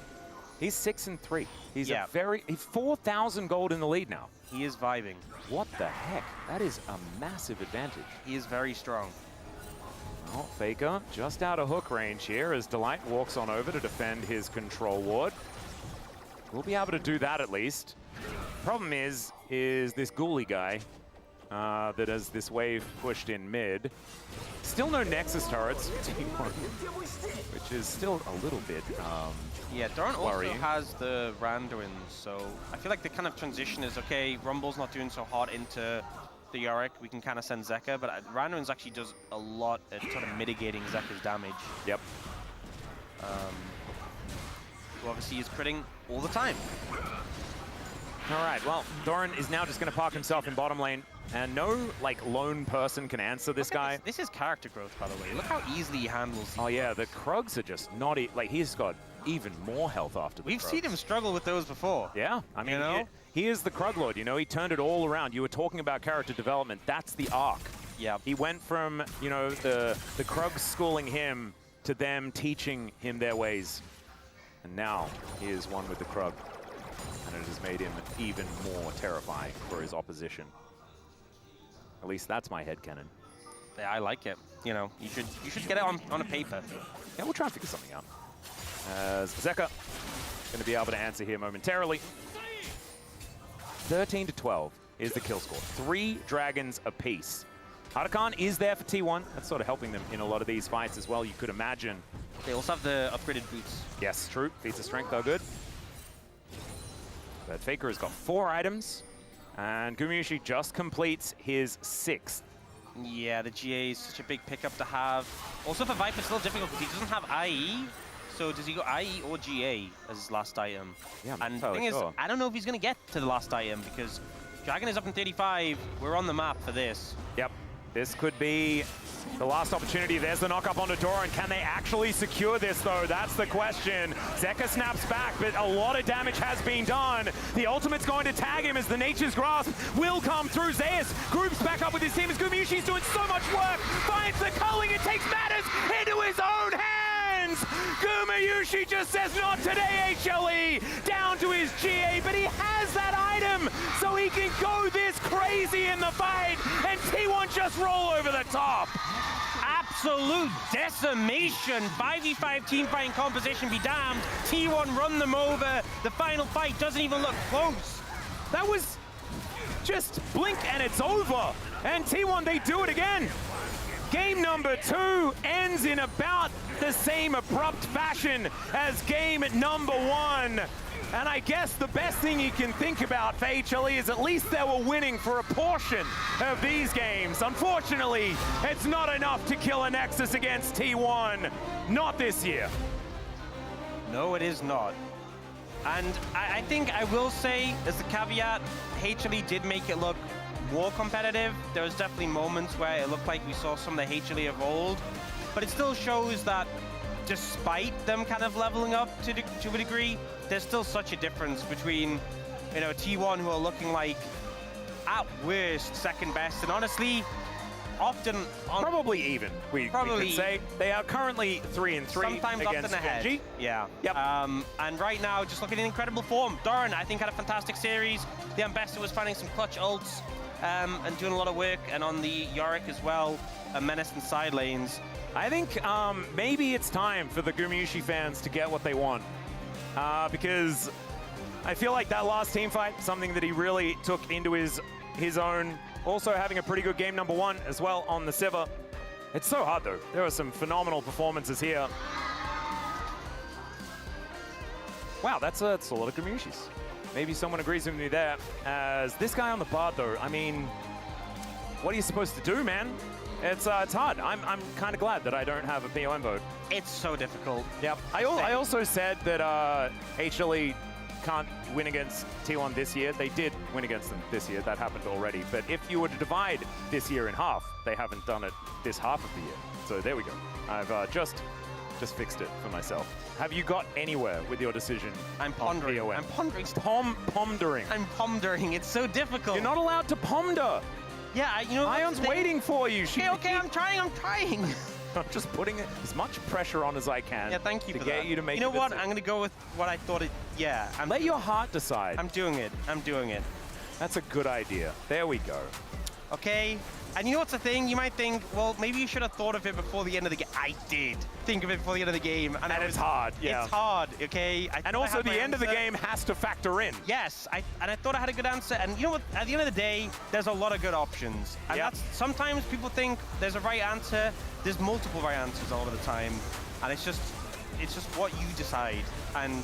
He's 6-3. He's yeah. He's 4,000 gold in the lead now. He is vibing. What the heck? That is a massive advantage. He is very strong. Well, Faker just out of hook range here as Delight walks on over to defend his control ward. We'll be able to do that at least. Problem is this ghoulie guy that has this wave pushed in mid. Still no Nexus turrets, which is still a little bit yeah, Doran also worrying. has the Randuins, so I feel like the kind of transition is, okay, Rumble's not doing so hot into the Yorick, we can kind of send Zeka, but Randuins actually does a lot at sort of mitigating Zeka's damage. Yep. Who obviously is critting all the time. All right, well, Doran is now just going to park himself in bottom lane. And no, like, lone person can answer this guy. This is character growth, by the way. Look how easily he handles. Oh yeah, the Krugs are just not, like, he's got even more health after the We've Krugs. seen him struggle with those before. Yeah, I mean, you know? he is the Krug Lord, you know, he turned it all around. You were talking about character development, that's the arc. Yeah. He went from, you know, the Krugs schooling him to them teaching him their ways. And now he is one with the Krug. And it has made him even more terrifying for his opposition. At least that's my headcanon. Yeah, I like it. You know, you should get it on a paper. Yeah, we'll try and figure something out. As Zeka going to be able to answer here momentarily. 13 to 12 is the kill score. 3 dragons apiece. Huracan is there for T1. That's sort of helping them in a lot of these fights as well, you could imagine. They also have the upgraded boots. Yes, true. Feats of strength are good. But Faker has got 4 items. And Gumayusi just completes his 6th. Yeah, the GA is such a big pickup to have. Also for Viper, it's a little difficult because he doesn't have IE. So does he go IE or GA as his last item? Yeah, and the thing is, I don't know if he's going to get to the last item because Dragon is up in 35. We're on the map for this. Yep. This could be the last opportunity. There's the knock-up onto Doran. Can they actually secure this, though? That's the question. Zeka snaps back, but a lot of damage has been done. The ultimate's going to tag him as the Nature's Grasp will come through. Zeus groups back up with his team as Gumayusi's doing so much work. Finds the culling and takes matters into his own hands. Gumayusi just says, not today, HLE. Down to his GA, but he has that item, so he can go this crazy in the fight, and T1 just roll over the top. Absolute decimation. 5v5 team fighting composition be damned. T1 run them over. The final fight doesn't even look close. That was just blink and it's over. And T1, they do it again. Game number 2 ends in about the same abrupt fashion as game number 1. And I guess the best thing you can think about for HLE is at least they were winning for a portion of these games. Unfortunately, it's not enough to kill a Nexus against T1. Not this year. No, it is not. And I think I will say, as the caveat, HLE did make it look more competitive. There was definitely moments where it looked like we saw some of the HLE of old, but it still shows that despite them kind of leveling up to a degree, there's still such a difference between, you know, T1 who are looking like, at worst, second best, and honestly, often probably even. We could say they are currently 3-3 sometimes against often ahead. Genji. Yeah. Yep. And right now, just looking in incredible form. Doran, I think, had a fantastic series. The Ambassador was finding some clutch ults and doing a lot of work, and on the Yorick as well, Menace and side lanes. I think maybe it's time for the Gumayusi fans to get what they want. Because I feel like that last team fight, something that he really took into his own. Also having a pretty good game number 1 as well on the Sivir. It's so hard though. There are some phenomenal performances here. Wow, that's a lot of Gumayusis. Maybe someone agrees with me there. As this guy on the Bard though, I mean, what are you supposed to do, man? It's hard. I'm kind of glad that I don't have a POM vote. It's so difficult. Yep. I also said that HLE can't win against T1 this year. They did win against them this year. That happened already. But if you were to divide this year in half, they haven't done it this half of the year. So there we go. I've just fixed it for myself. Have you got anywhere with your decision? I'm pondering. I'm pondering. Pondering. I'm pondering. It's so difficult. You're not allowed to ponder. Yeah, you know. Ion's waiting for you. Okay, I'm trying. I'm just putting as much pressure on as I can. Yeah, thank you to for get that. you to make. You know what? I'm gonna go with what I thought it. Yeah. Let your heart decide. I'm doing it. I'm doing it. That's a good idea. There we go. Okay. And you know what's the thing? You might think, well, maybe you should have thought of it before the end of the game. I did think of it before the end of the game. And it's hard, yeah. It's hard, okay? And also the end of the game has to factor in. Yes, and I thought I had a good answer. And you know what? At the end of the day, there's a lot of good options. And that's, sometimes people think there's a right answer. There's multiple right answers all of the time. And it's just what you decide. And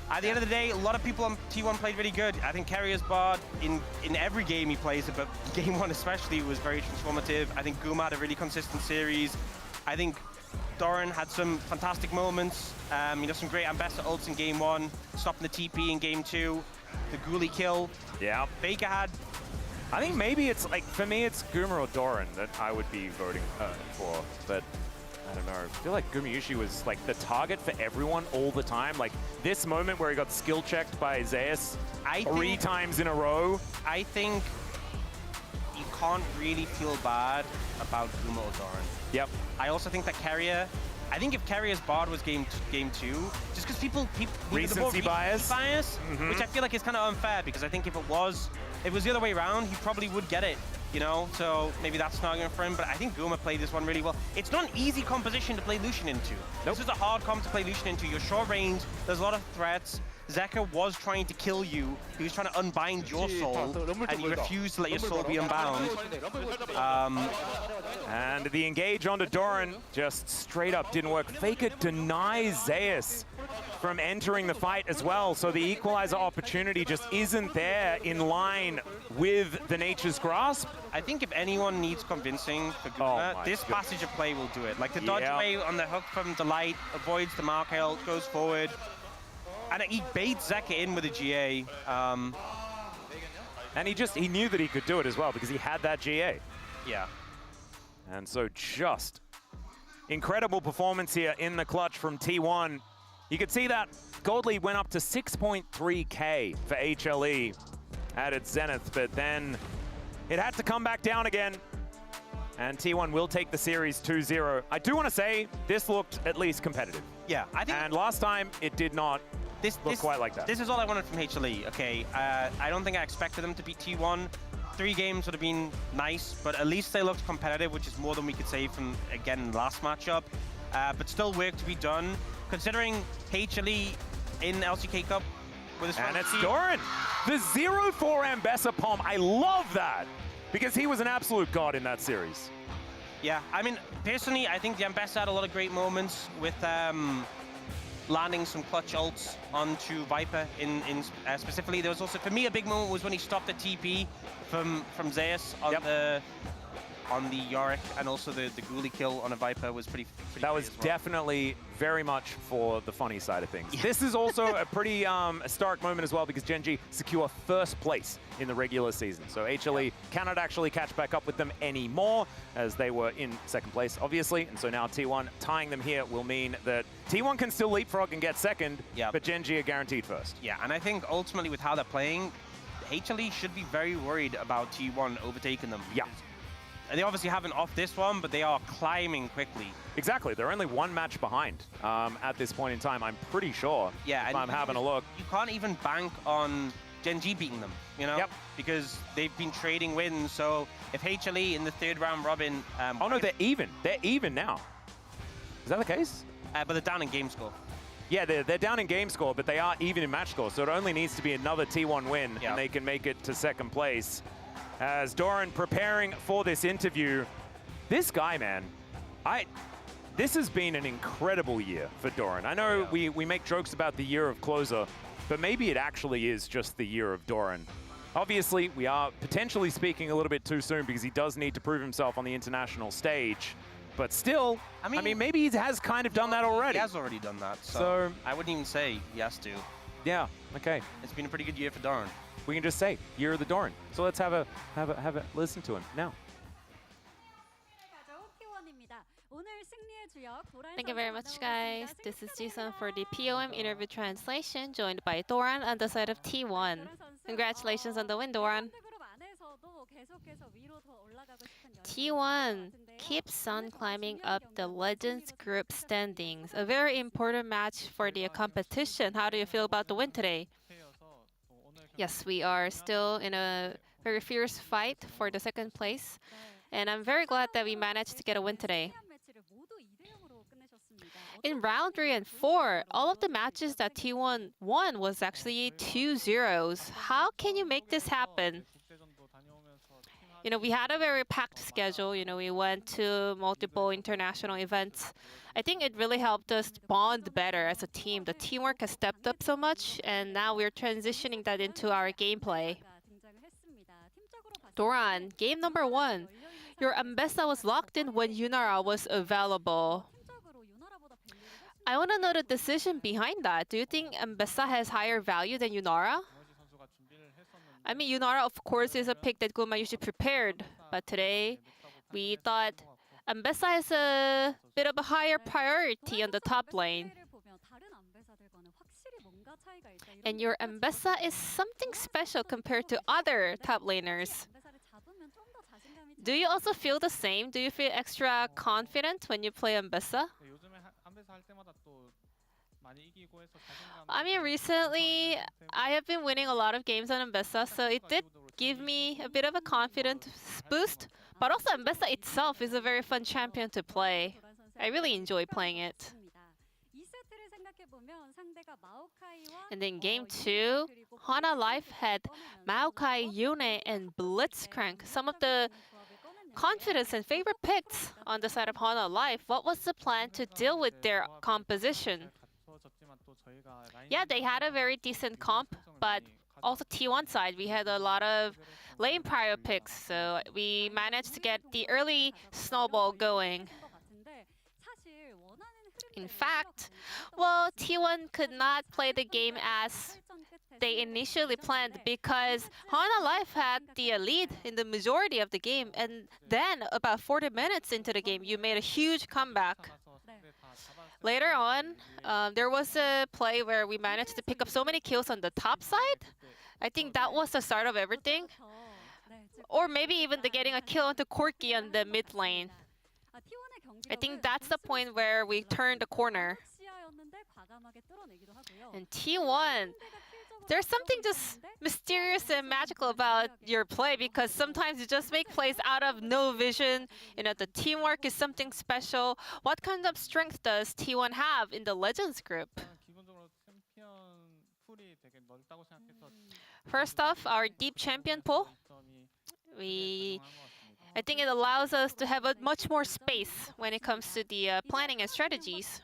at the end of the day, a lot of people on T1 played really good. I think Carrier's Bard, in every game he plays it, but game 1 especially was very transformative. I think Guma had a really consistent series. I think Doran had some fantastic moments. You know, some great Ambassador ults in game 1, stopping the TP in game 2, the Ghoulie kill. Yeah. Faker had I think maybe it's like, for me, it's Guma or Doran that I would be voting for, but I don't know. I feel like Gumayushi was like the target for everyone all the time. Like this moment where he got skill checked by Zeus three times in a row. I think you can't really feel bad about Guma or Doran. Yep. I also think that Carrier, I think if Carrier's Bard was game 2, just because people recency bias, which I feel like is kind of unfair, because I think if it was the other way around, he probably would get it, you know? So maybe that's an argument for him, but I think Guma played this one really well. It's not an easy composition to play Lucian into. Nope. This is a hard comp to play Lucian into. You're short range, there's a lot of threats. Zeka was trying to kill you. He was trying to unbind your soul, and you refused to let your soul be unbound. And the engage onto Doran just straight up didn't work. Faker denies Zeus from entering the fight as well, so the equalizer opportunity just isn't there in line with the Nature's Grasp. I think if anyone needs convincing for Guma, this passage of play will do it. Like the dodge away on the hook from Delight, avoids the Mark Hail, goes forward. And he baits Zeka in with a GA. And he knew that he could do it as well because he had that GA. Yeah. And so just incredible performance here in the clutch from T1. You could see that gold lead went up to 6.3K for HLE at its zenith, but then it had to come back down again. And T1 will take the series 2-0. I do want to say this looked at least competitive. Yeah, I think. And last time it did not look quite like that. This is all I wanted from HLE. Okay, I don't think I expected them to beat T1. 3 games would have been nice, but at least they looked competitive, which is more than we could say from, again, last matchup. But still work to be done. Considering HLE in LCK Cup with a and it's Doran, the 0-4 Ambessa Palm. I love that because he was an absolute god in that series. Yeah, I mean, personally, I think the Ambessa had a lot of great moments with landing some clutch ults onto Viper specifically. There was also, for me, a big moment was when he stopped the TP from Zeus on the Yorick, and also the Ghoulie kill on a Viper was pretty that was definitely very much for the funny side of things. Yeah. This is also a pretty historic moment as well because Gen.G secure first place in the regular season. So HLE cannot actually catch back up with them anymore as they were in second place, obviously. And so now T1 tying them here will mean that T1 can still leapfrog and get second, but Gen.G are guaranteed first. Yeah, and I think ultimately with how they're playing, HLE should be very worried about T1 overtaking them. Yeah. They obviously haven't off this one, but they are climbing quickly. Exactly. They're only 1 match behind at this point in time, I'm pretty sure. Yeah, if I'm having a look. You can't even bank on Gen.G beating them, you know? Yep. Because they've been trading wins. So if HLE in the 3rd round robin... oh, no, they're even. They're even now. Is that the case? But they're down in game score. Yeah, they're down in game score, but they are even in match score. So it only needs to be another T1 win, and they can make it to 2nd place. As Doran preparing for this interview, this guy, man, this has been an incredible year for Doran. I know we make jokes about the year of closer, but maybe it actually is just the year of Doran. Obviously, we are potentially speaking a little bit too soon because he does need to prove himself on the international stage. But still, I mean maybe he has kind of done that already. He has already done that, so I wouldn't even say he has to. Yeah, okay. It's been a pretty good year for Doran. We can just say, year of the Doran. So let's have a listen to him now. Thank you very much, guys. This is Jisun for the POM interview translation, joined by Doran on the side of T1. Congratulations on the win, Doran. T1 keeps on climbing up the Legends group standings. A very important match for the competition. How do you feel about the win today? Yes, we are still in a very fierce fight for the 2nd place. And I'm very glad that we managed to get a win today. In round 3 and 4, all of the matches that T1 won was actually 2-0s. How can you make this happen? You know, we had a very packed schedule. You know, we went to multiple international events. I think it really helped us bond better as a team. The teamwork has stepped up so much, and now we're transitioning that into our gameplay. Doran, game number 1. Your Ambessa was locked in when Yunara was available. I want to know the decision behind that. Do you think Ambessa has higher value than Yunara? I mean, Yunara, of course, is a pick that Guma usually prepared, but today we thought Ambessa is a bit of a higher priority on the top lane. And your Ambessa is something special compared to other top laners. Do you also feel the same? Do you feel extra confident when you play Ambessa? I mean, recently I have been winning a lot of games on Ambessa, so it did give me a bit of a confidence boost. But also Ambessa itself is a very fun champion to play. I really enjoy playing it. And then game 2, Hana Life had Maokai, Yune, and Blitzcrank, some of the confidence and favorite picks on the side of Hana Life. What was the plan to deal with their composition? Yeah, they had a very decent comp, but also T1 side, we had a lot of lane prior picks, so we managed to get the early snowball going. In fact, well, T1 could not play the game as they initially planned because Hana Life had the lead in the majority of the game, and then about 40 minutes into the game, you made a huge comeback. Later on, there was a play where we managed to pick up so many kills on the top side. I think that was the start of everything. Or maybe even the getting a kill onto Corki on the mid lane. I think that's the point where we turned the corner. And T1, there's something just mysterious and magical about your play because sometimes you just make plays out of no vision. You know, the teamwork is something special. What kind of strength does T1 have in the Legends group? First off, our deep champion pool. I think it allows us to have a much more space when it comes to the planning and strategies.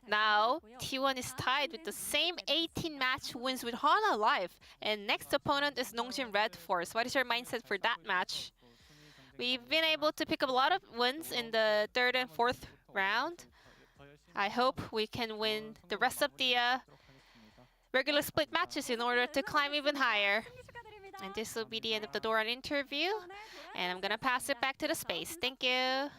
Now, T1 is tied with the same 18 match wins with Hana Life, and next opponent is Nongshim Red Force. What is your mindset for that match? We've been able to pick up a lot of wins in the 3rd and 4th round. I hope we can win the rest of the regular split matches in order to climb even higher. And this will be the end of the Doran interview, and I'm gonna pass it back to the space. Thank you.